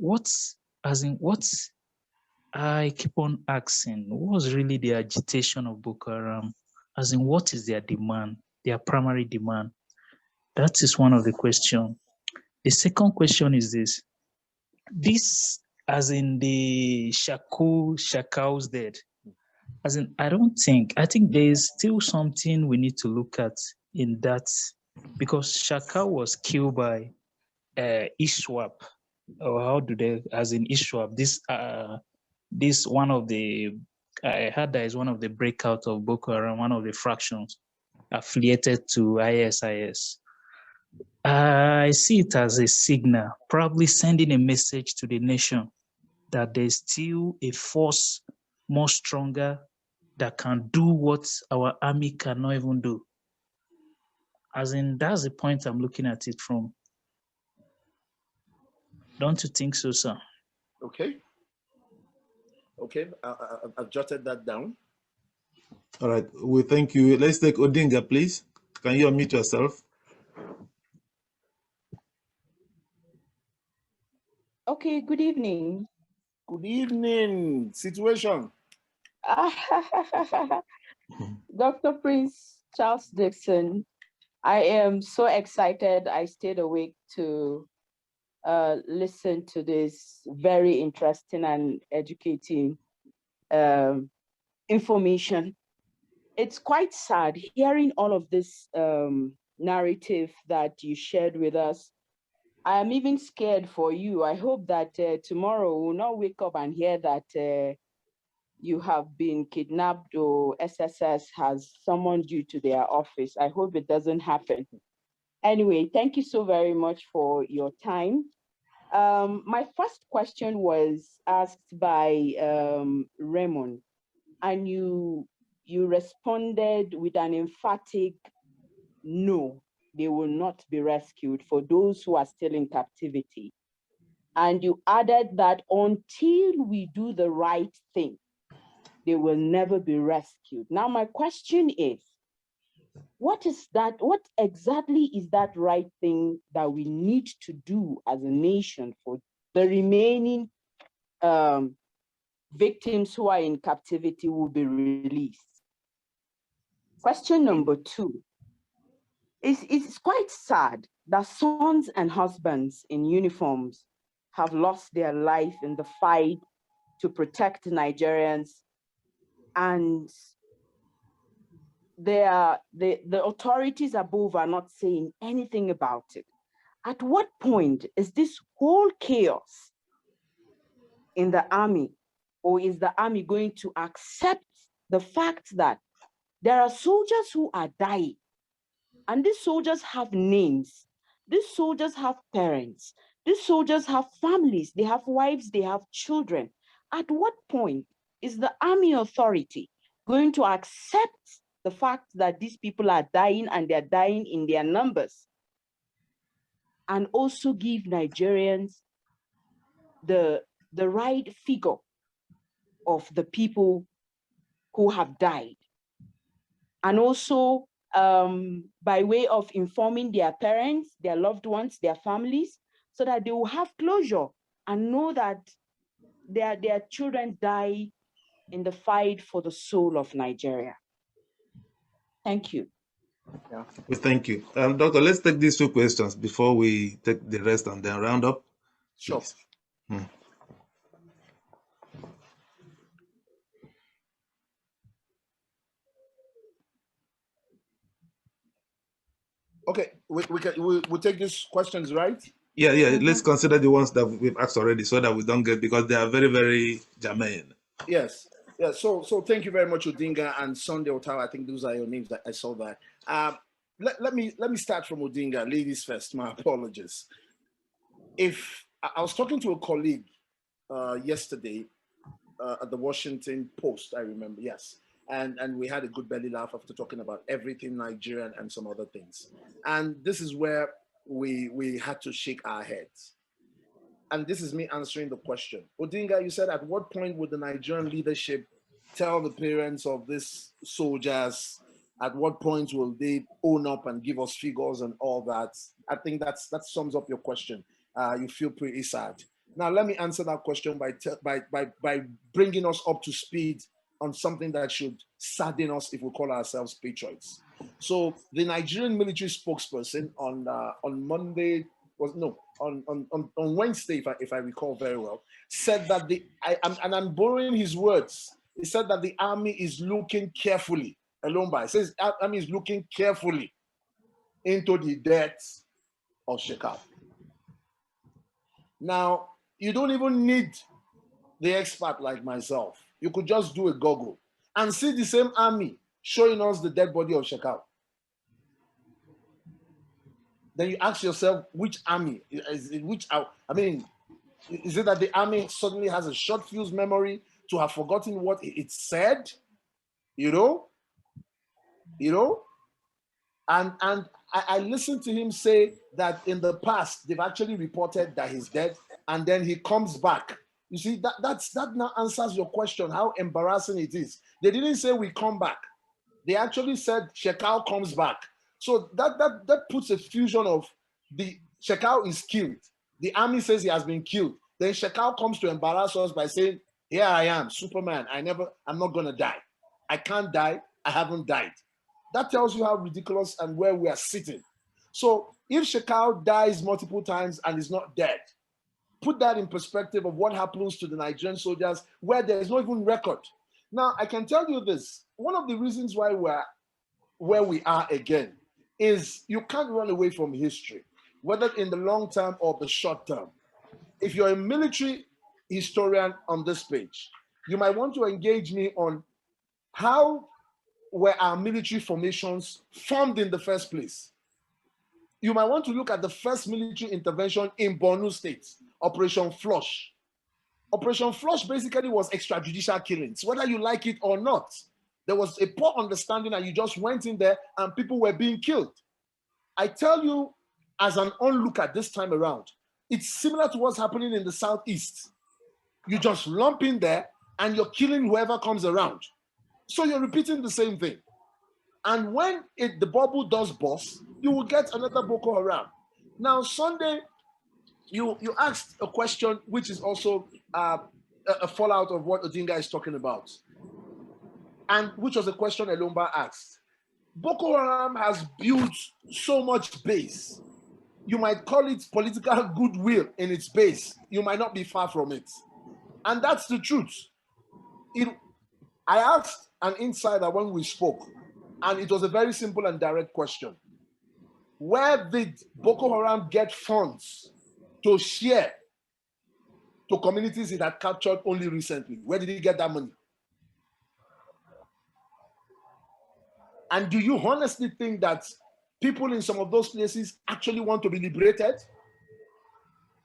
I keep on asking, what's really the agitation of Boko Haram? As in, what is their demand, their primary demand? That is one of the questions. The second question is this, as in the Shakau's dead, as in, I think there's still something we need to look at in that, because Shakau was killed by Ishwap, or how do they, as in Ishwap, this one of the, I heard that is one of the breakout of Boko Haram, one of the fractions affiliated to ISIS. I see it as a signal, probably sending a message to the nation that there's still a force more stronger that can do what our army cannot even do. As in, that's the point I'm looking at it from. Don't you think so, sir? Okay. Okay, I've jotted that down. All right, we thank you. Let's take Odinga, please. Can you unmute yourself? Okay, good evening. Good evening. Situation. Dr. Prince Charles Dickson, I am so excited. I stayed awake to listen to this very interesting and educating information. It's quite sad hearing all of this narrative that you shared with us. I am even scared for you. I hope that tomorrow we'll not wake up and hear that you have been kidnapped or SSS has summoned you to their office. I hope it doesn't happen. Anyway, thank you so very much for your time. My first question was asked by Raymond, and you responded with an emphatic no. They will not be rescued for those who are still in captivity. And you added that until we do the right thing, they will never be rescued. Now, my question is, what exactly is that right thing that we need to do as a nation for the remaining victims who are in captivity will be released? Question number two. It's quite sad that sons and husbands in uniforms have lost their life in the fight to protect Nigerians, and the authorities above are not saying anything about it. At what point is this whole chaos in the army, or is the army going to accept the fact that there are soldiers who are dying? And these soldiers have names. These soldiers have parents. These soldiers have families. They have wives. They have children. At what point is the army authority going to accept the fact that these people are dying, and they're dying in their numbers, and also give Nigerians the right figure of the people who have died? And also, by way of informing their parents, their loved ones, their families, so that they will have closure and know that their children die in the fight for the soul of Nigeria. Thank you. Yeah. We thank you. Doctor, let's take these two questions before we take the rest and then round up. Sure. Okay, we'll take these questions, right? Yeah, let's consider the ones that we've asked already so that we don't get, because they are very, very germane. Yes. Yeah, so thank you very much, Odinga and Sunday Otawa. I think those are your names. That I saw that. Let me start from Odinga. Ladies first. My apologies. If I was talking to a colleague yesterday at the Washington Post, I remember, yes, and we had a good belly laugh after talking about everything Nigerian and some other things. And this is where we had to shake our heads. And this is me answering the question. Odinga, you said, at what point would the Nigerian leadership tell the parents of these soldiers? At what point will they own up and give us figures and all that? I think that sums up your question. You feel pretty sad. Now, let me answer that question by bringing us up to speed on something that should sadden us if we call ourselves patriots. So the Nigerian military spokesperson on Monday, on Wednesday, if I recall very well, said that I'm borrowing his words. He said that the army is looking carefully. Elombah, it says the army is looking carefully into the deaths of Shekau. Now, you don't even need the expert like myself. You could just do a Google and see the same army showing us the dead body of Shekau. Then you ask yourself, which army? Is it that the army suddenly has a short fuse memory to have forgotten what it said? You know? And I listened to him say that in the past, they've actually reported that he's dead, and then he comes back. You see, that now answers your question, how embarrassing it is. They didn't say we come back. They actually said Shekau comes back. So that puts a fusion of the Shekau is killed. The army says he has been killed. Then Shekau comes to embarrass us by saying, here I am, Superman. I'm not gonna die. I can't die. I haven't died. That tells you how ridiculous and where we are sitting. So if Shekau dies multiple times and is not dead, put that in perspective of what happens to the Nigerian soldiers where there is no even record. Now, I can tell you this. One of the reasons why we're where we are again is you can't run away from history, whether in the long term or the short term. If you're a military historian on this page, you might want to engage me on how were our military formations formed in the first place. You might want to look at the first military intervention in Borno State, Operation Flush. Operation Flush basically was extrajudicial killings, whether you like it or not. There was a poor understanding and you just went in there and people were being killed. I tell you, as an onlooker this time around, it's similar to what's happening in the Southeast. You just lump in there and you're killing whoever comes around. So you're repeating the same thing. And when the bubble does burst, you will get another Boko Haram. Now, Sunday, you asked a question which is also a fallout of what Odinga is talking about, and which was a question Elombah asked. Boko Haram has built so much base. You might call it political goodwill in its base. You might not be far from it. And that's the truth. I asked an insider when we spoke, and it was a very simple and direct question. Where did Boko Haram get funds to share to communities it had captured only recently? Where did he get that money? And do you honestly think that people in some of those places actually want to be liberated?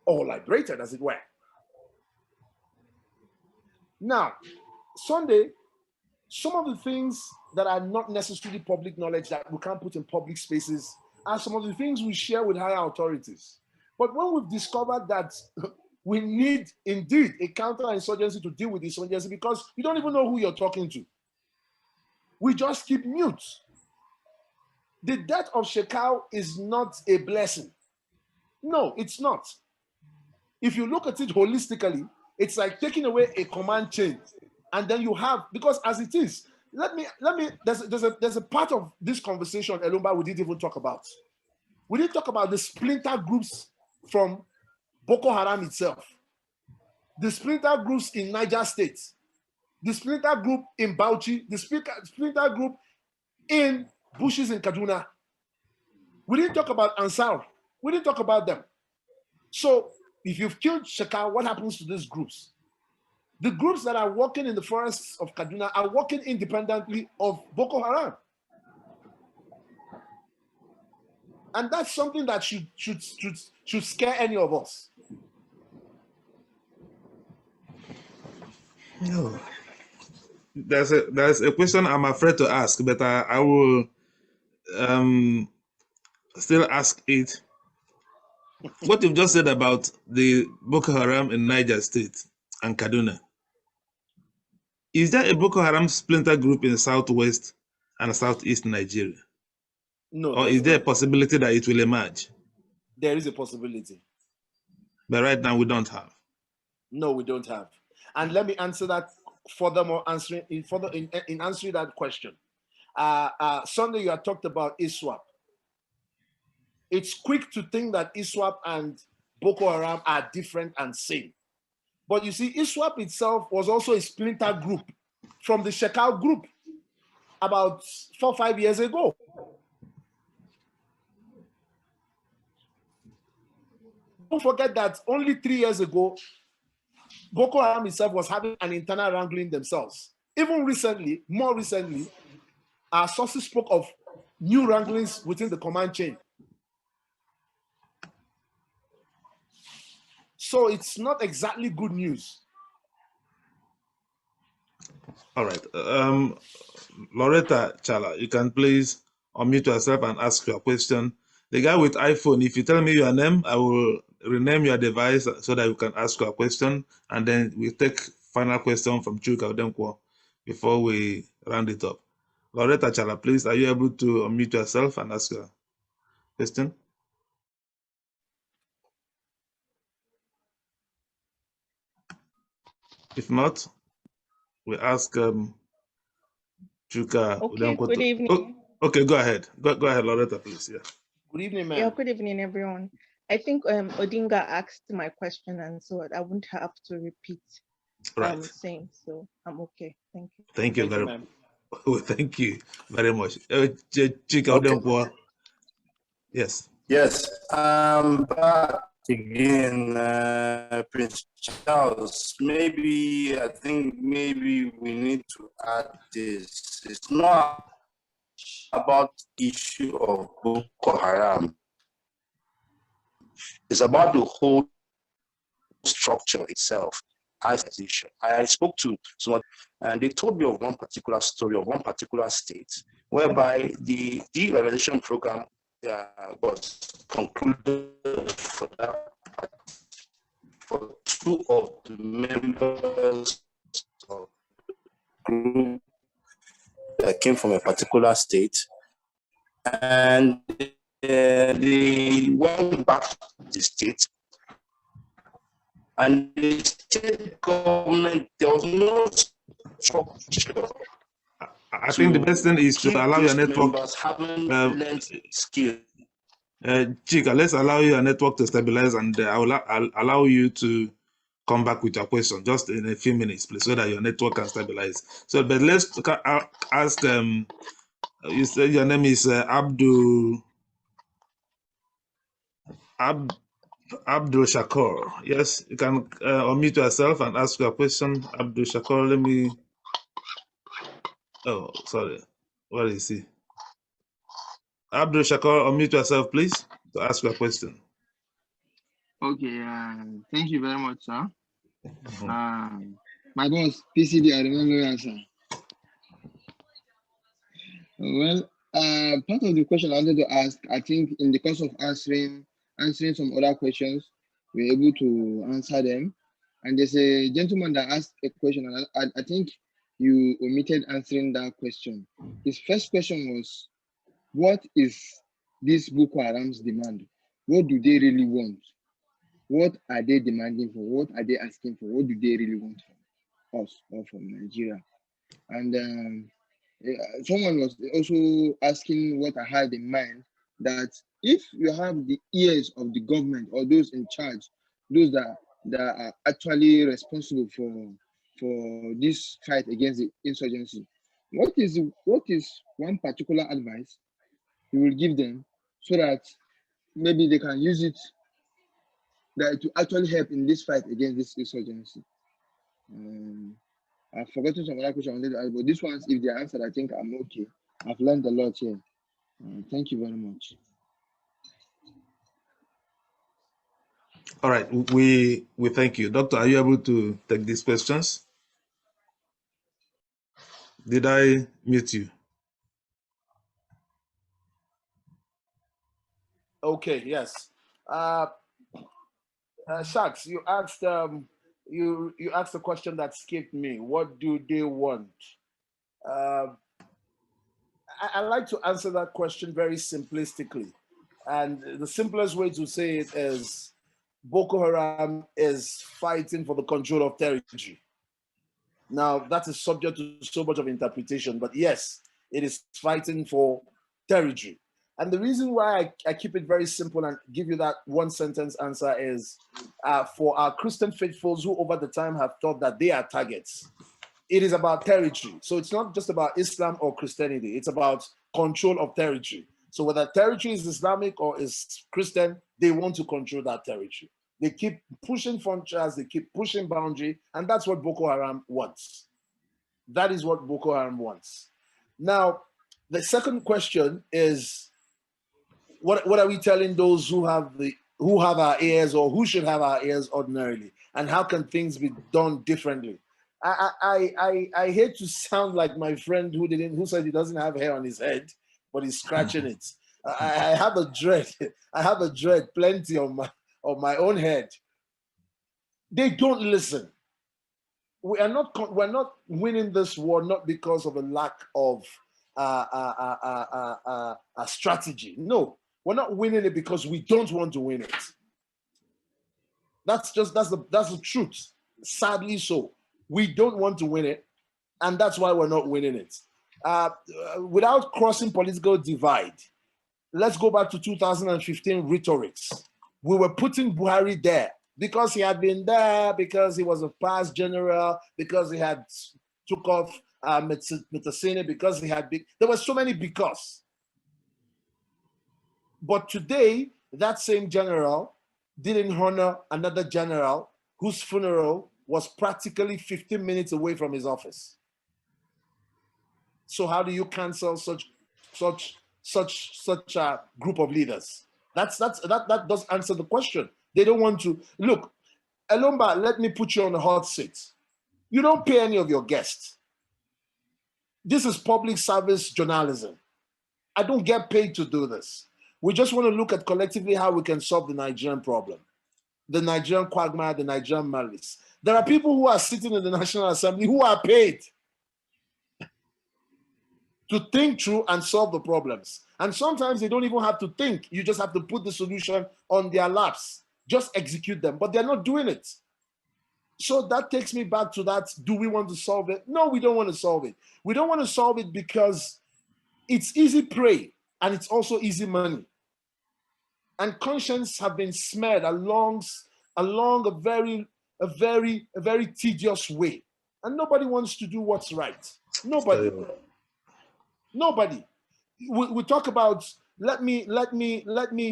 Or liberated, as it were. Now, Sunday, some of the things that are not necessarily public knowledge that we can't put in public spaces are some of the things we share with higher authorities. But when we've discovered that we need indeed a counterinsurgency to deal with this insurgency because you don't even know who you're talking to, we just keep mute. The death of Shekau is not a blessing. No, it's not. If you look at it holistically, it's like taking away a command chain, and then you have, because as it is, there's a part of this conversation, Elombah, we didn't even talk about. We didn't talk about the splinter groups from Boko Haram itself, the splinter groups in Niger State, the splinter group in Bauchi, the splinter group in bushes in Kaduna. We didn't talk about Ansar. We didn't talk about them. So if you've killed Shekau, what happens to these groups? The groups that are working in the forests of Kaduna are working independently of Boko Haram. And that's something that should scare any of us. No. There's a question I'm afraid to ask, but I will still ask it. What you've just said about the Boko Haram in Niger State and Kaduna, is there a Boko Haram splinter group in Southwest and Southeast Nigeria? No. Or is there a possibility that it will emerge? There is a possibility. But right now we don't have. No, we don't have. And let me answer that furthermore, in answering that question. Sunday, you had talked about ISWAP. It's quick to think that ISWAP and Boko Haram are different and same. But you see, ISWAP itself was also a splinter group from the Shekau group about 4 or 5 years ago. Don't forget that only 3 years ago, Boko Haram itself was having an internal wrangling themselves. Even recently, more recently, our sources spoke of new wranglings within the command chain. So it's not exactly good news. All right. Loretta Chala, you can please unmute yourself and ask your question. The guy with iPhone, if you tell me your name, I will rename your device so that you can ask your question. And then we take final question from Chuka Odenkwo before we round it up. Loretta Chala, please, are you able to unmute yourself and ask your question? If not, we ask Chuka. Okay, good evening. Okay, go ahead. Go ahead, Loretta, please. Yeah. Good evening, ma'am. Yeah, good evening, everyone. I think Odinga asked my question, and so I wouldn't have to repeat saying. So I'm okay. Thank you. Thank you very much. Thank you very much. Chika Odenkwo. Yes. Yes. Back again, Prince Charles. I think maybe we need to add this. It's not about issue of Boko Haram. It's about the whole structure itself. I spoke to someone, and they told me of one particular story of one particular state whereby the de-radicalization program was concluded for 2 of the members of the group that came from a particular state, and they went back to the state, and the state government, there was no structure. I think the best thing is to allow your network. Chika, let's allow your network to stabilize, and I'll allow you to come back with your question just in a few minutes, please, so that your network can stabilize. So, but let's ask. You said your name is Abdul Shakur. Yes, you can unmute yourself and ask your question. Abdul Shakur, let me. Oh, sorry. Where is he? Abdul Shakur, unmute yourself, please, to ask your question. Okay, thank you very much, sir. My boss, PCD, I remember you, sir. Well, part of the question I wanted to ask, I think in the course of answering some other questions, we're able to answer them. And there's a gentleman that asked a question, and I think you omitted answering that question. His first question was, what is this Boko Haram's demand? What do they really want? What are they demanding for? What are they asking for? What do they really want from us or from Nigeria? And someone was also asking what I had in mind, that if you have the ears of the government or those in charge, those that are actually responsible for this fight against the insurgency, what is one particular advice you will give them so that maybe they can use it to actually help in this fight against this insurgency? I've forgotten some other questions I wanted to ask, but this ones, if they're answered, I think I'm okay. I've learned a lot here. Thank you very much. All right, we thank you. Doctor, are you able to take these questions? Did I mute you? Okay, yes. Shaks, you asked you asked a question that skipped me. What do they want? I like to answer that question very simplistically. And the simplest way to say it is Boko Haram is fighting for the control of territory. Now, that is subject to so much of interpretation, but yes, it is fighting for territory. And the reason why I keep it very simple and give you that one sentence answer is for our Christian faithfuls who over the time have thought that they are targets. It is about territory. So it's not just about Islam or Christianity. It's about control of territory. So whether territory is Islamic or is Christian, they want to control that territory. They keep pushing frontiers, they keep pushing boundary, and that's what Boko Haram wants. That is what Boko Haram wants. Now, the second question is, what are we telling those who have our ears or who should have our ears ordinarily? And how can things be done differently? I hate to sound like my friend who said he doesn't have hair on his head, but he's scratching it. I have a dread. I have a dread plenty on my own head. They don't listen. We're not winning this war not because of a lack of a strategy. No, we're not winning it because we don't want to win it. That's the truth. Sadly so. We don't want to win it, and that's why we're not winning it. Without crossing political divide, let's go back to 2015 rhetorics. We were putting Buhari there because he had been there, because he was a past general, because he had took off Metasine, because he had there were so many because. But today, that same general didn't honor another general whose funeral was practically 15 minutes away from his office. So how do you cancel such a group of leaders? That does answer the question. They don't want to. Look, Elombah, let me put you on the hot seat. You don't pay any of your guests. This is public service journalism. I don't get paid to do this. We just want to look at collectively how we can solve the Nigerian problem, the Nigerian quagmire, the Nigerian malice. There are people who are sitting in the National Assembly who are paid to think through and solve the problems. And sometimes they don't even have to think. You just have to put the solution on their laps. Just execute them. But they're not doing it. So that takes me back to that, do we want to solve it? No, we don't want to solve it. We don't want to solve it because it's easy prey and it's also easy money. And conscience have been smeared along a very tedious way. And nobody wants to do what's right. Nobody. Nobody. We talk about, let me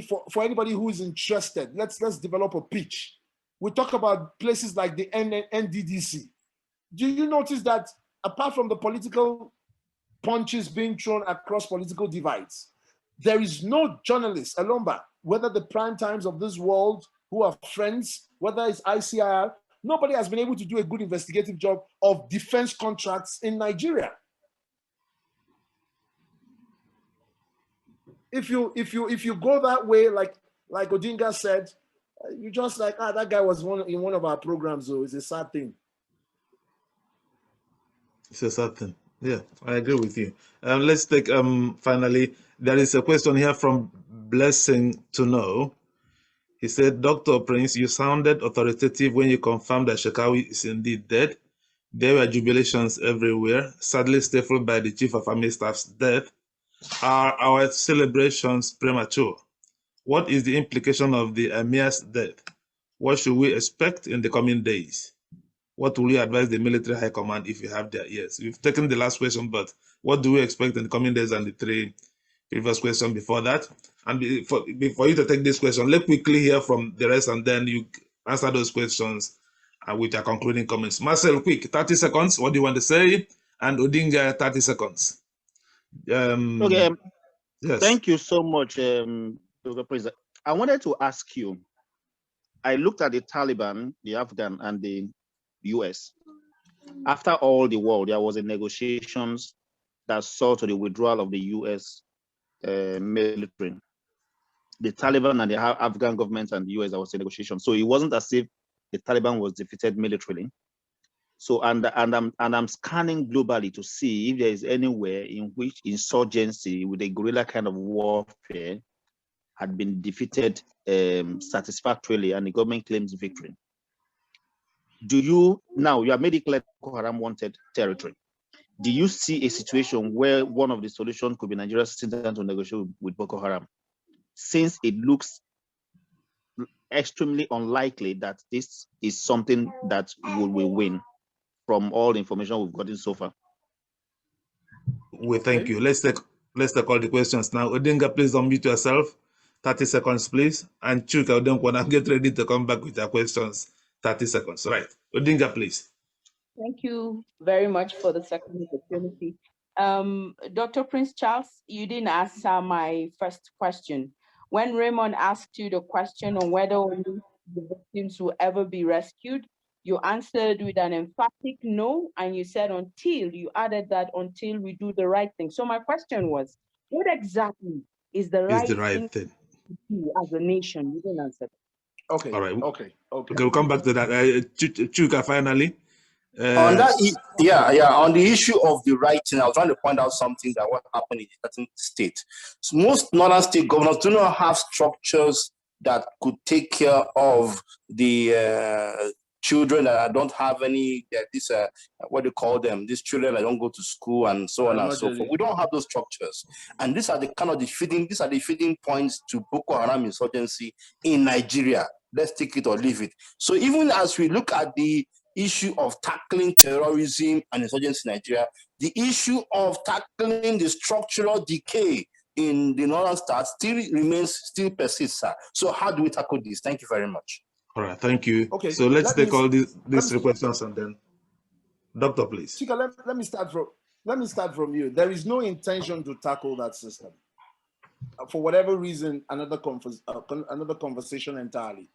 for anybody who is interested, let's develop a pitch. We talk about places like the NDDC. Do you notice that apart from the political punches being thrown across political divides, there is no journalist, Elombah, whether the prime times of this world who are friends, whether it's ICIR, nobody has been able to do a good investigative job of defense contracts in Nigeria. If you go that way, like Odinga said, you just like, that guy was in one of our programs, so it's a sad thing. It's a sad thing. Yeah, I agree with you. Let's take finally, there is a question here from Blessing to Know. He said, Dr. Prince, you sounded authoritative when you confirmed that Shekawi is indeed dead. There were jubilations everywhere. Sadly, stifled by the Chief of Army Staff's death. Are our celebrations premature? What is the implication of the Emir's death? What should we expect in the coming days? What will you advise the military high command if you have their ears? We've taken the last question, but what do we expect in the coming days and the three previous questions before that? And before you to take this question, let's quickly hear from the rest and then you answer those questions with your concluding comments. Marcel, quick, 30 seconds. What do you want to say? And Odinga, 30 seconds. Okay. Yes. Thank you so much, Dr. President. I wanted to ask you, I looked at the Taliban, the Afghan, and the US. After all the war, there was a negotiations that saw to the withdrawal of the US military. The Taliban and the Afghan government and the US, there was a negotiation. So it wasn't as if the Taliban was defeated militarily. So, and I'm scanning globally to see if there is anywhere in which insurgency with a guerrilla kind of warfare had been defeated satisfactorily and the government claims victory. Now you have made it clear Boko Haram wanted territory. Do you see a situation where one of the solutions could be Nigeria sitting down to negotiate with Boko Haram? Since it looks extremely unlikely that this is something that will win from all the information we've gotten so far. We thank you. Let's take all the questions now. Odinga, please unmute yourself. 30 seconds, please. And Chuka Odenkwana, get ready to come back with your questions. 30 seconds. Right. Odinga, please. Thank you very much for the second opportunity. Dr. Prince Charles, you didn't answer my first question. When Raymond asked you the question on whether only the victims will ever be rescued, you answered with an emphatic no, and you said you added that until we do the right thing. So my question was, what exactly is the right thing to do as a nation? You didn't answer that. Okay. All right. Okay. We'll come back to that. Chuka, finally. On that, on the issue of the right thing, I was trying to point out something that what happened in a certain state. So most northern state governors do not have structures that could take care of the children that don't have any, what do you call them? These children that don't go to school and so on and so forth. We don't have those structures. And these are the kind of feeding points to Boko Haram insurgency in Nigeria. Let's take it or leave it. So even as we look at the issue of tackling terrorism and insurgency in Nigeria, the issue of tackling the structural decay in the northern states still persists, sir. So how do we tackle this? Thank you very much. All right, thank you. Okay, so let's take all these questions and then, Doctor, please. Chika, let me start from you. There is no intention to tackle that system. For whatever reason, another conversation entirely.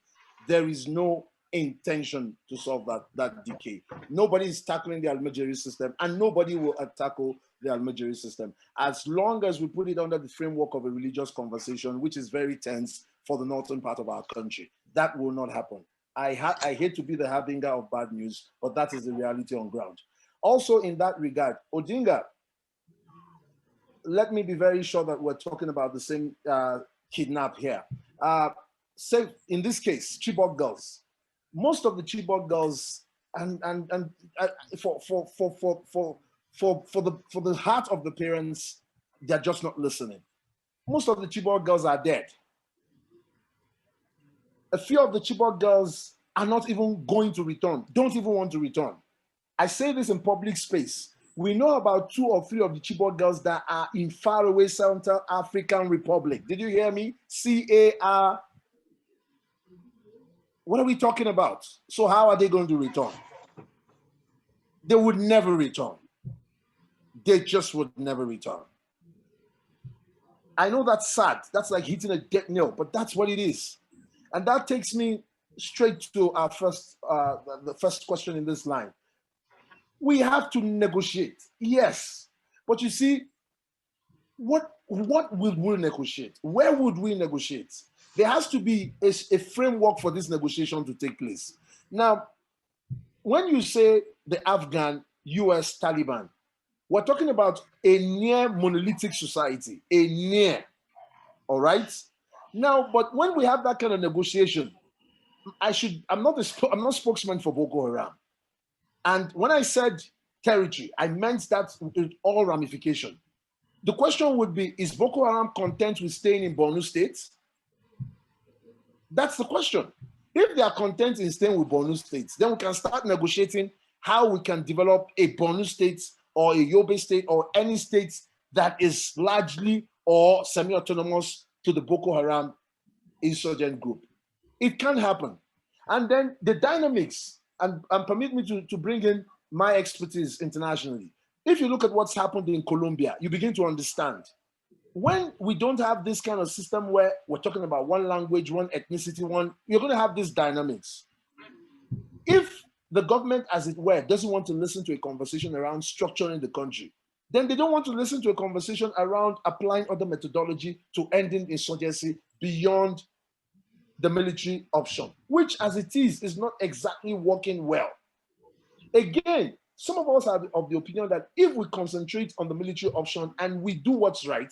There is no intention to solve that decay. Nobody is tackling the Almajiri system, and nobody will tackle the Almajiri system as long as we put it under the framework of a religious conversation, which is very tense for the northern part of our country. That will not happen. I hate to be the harbinger of bad news, but that is the reality on ground. Also, in that regard, Odinga, let me be very sure that we're talking about the same kidnap here. Say in this case, Chibok girls. Most of the Chibok girls, and for the heart of the parents, they're just not listening. Most of the Chibok girls are dead. A few of the Chibok girls are not even going to return, don't even want to return. I say this in public space. We know about 2 or 3 of the Chibok girls that are in faraway Central African Republic. Did you hear me? CAR. What are we talking about? So how are they going to return? They would never return. They just would never return. I know that's sad. That's like hitting a dead nail, but that's what it is. And that takes me straight to our the first question in this line. We have to negotiate, yes. But you see, what would we negotiate? Where would we negotiate? There has to be a framework for this negotiation to take place. Now, when you say the Afghan, US, Taliban, we're talking about a near monolithic society, a near, all right? Now, but when we have that kind of negotiation, I'm not spokesman for Boko Haram. And when I said territory, I meant that with all ramification. The question would be, is Boko Haram content with staying in Borno State? That's the question. If they are content in staying with Borno State, then we can start negotiating how we can develop a Borno State or a Yobe State or any state that is largely or semi-autonomous to the Boko Haram insurgent group. It can happen. And then the dynamics and permit me to bring in my expertise internationally. If you look at what's happened in Colombia, you begin to understand. When we don't have this kind of system where we're talking about one language, one ethnicity, you're going to have these dynamics. If the government, as it were, doesn't want to listen to a conversation around structuring the country, then they don't want to listen to a conversation around applying other methodology to ending insurgency beyond the military option, which as it is not exactly working well. Again, some of us are of the opinion that if we concentrate on the military option and we do what's right,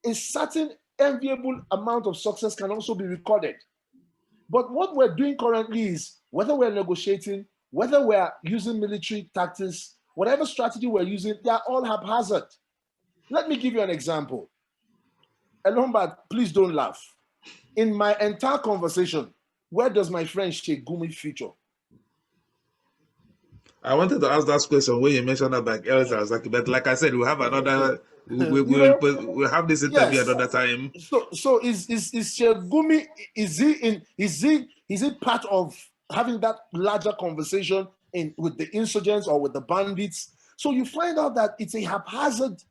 a certain enviable amount of success can also be recorded. But what we're doing currently is, whether we're negotiating, whether we're using military tactics, whatever strategy we're using, they're all haphazard. Let me give you an example. Elombah, please don't laugh. In my entire conversation, where does my friend Sheikh Gumi feature? I wanted to ask that question when you mentioned about El Zazaki, but like I said, we have another. We'll have this interview another time. So is Sheikh Gumi, is he part of having that larger conversation with the insurgents or with the bandits? So you find out that it's a haphazard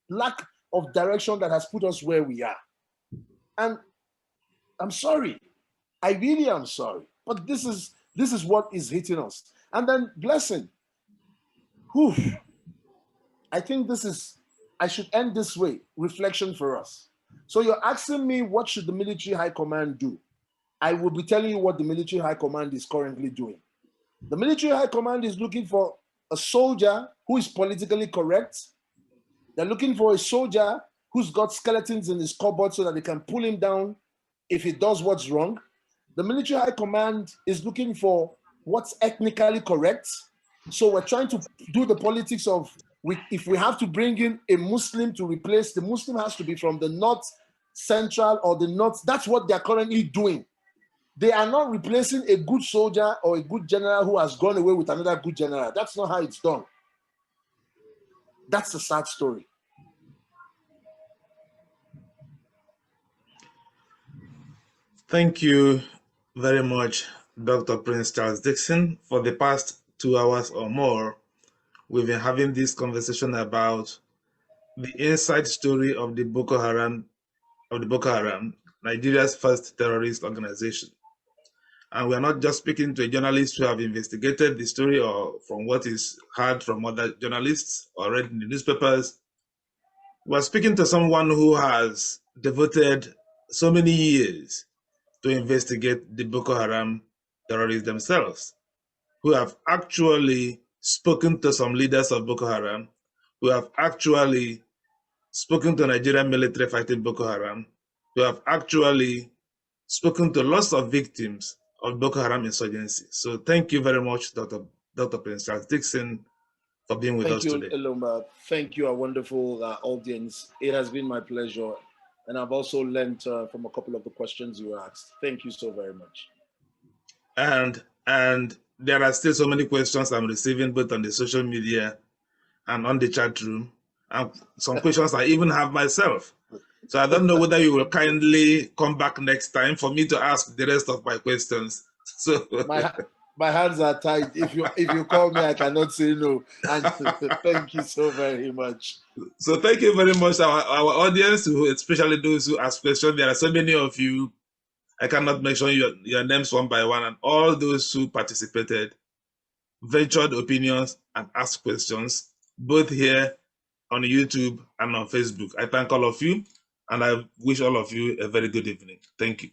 lack of direction that has put us where we are. And I'm sorry. I really am sorry. But this is what is hitting us. And then Blessing. Whew, I think I should end this way. Reflection for us. So you're asking me, what should the military high command do? I will be telling you what the military high command is currently doing. The military high command is looking for a soldier who is politically correct. They're looking for a soldier who's got skeletons in his cupboard so that they can pull him down if he does what's wrong. The military high command is looking for what's ethnically correct. So we're trying to do the politics of, if we have to bring in a Muslim to replace, the Muslim has to be from the North Central or the North. That's what they're currently doing. They are not replacing a good soldier or a good general who has gone away with another good general. That's not how it's done. That's the sad story. Thank you very much, Dr. Prince Charles Dickson. For the past 2 hours or more, we've been having this conversation about the inside story of the Boko Haram, Nigeria's first terrorist organization. And we are not just speaking to a journalist who have investigated the story or from what is heard from other journalists or read in the newspapers. We are speaking to someone who has devoted so many years to investigate the Boko Haram terrorists themselves, who have actually spoken to some leaders of Boko Haram, who have actually spoken to Nigerian military fighting Boko Haram, who have actually spoken to lots of victims of Boko Haram insurgency. So thank you very much, Dr. Prince Charles Dickson, for being with us today. Thank you, Elombah. Thank you, our wonderful audience. It has been my pleasure. And I've also learned from a couple of the questions you asked. Thank you so very much. And there are still so many questions I'm receiving both on the social media and on the chat room. And some questions I even have myself. So I don't know whether you will kindly come back next time for me to ask the rest of my questions. So my hands are tied. If you call me, I cannot say no. And thank you so very much. So thank you very much, our audience, especially those who ask questions. There are so many of you. I cannot mention your names one by one, and all those who participated, ventured opinions, and asked questions, both here on YouTube and on Facebook. I thank all of you, and I wish all of you a very good evening. Thank you.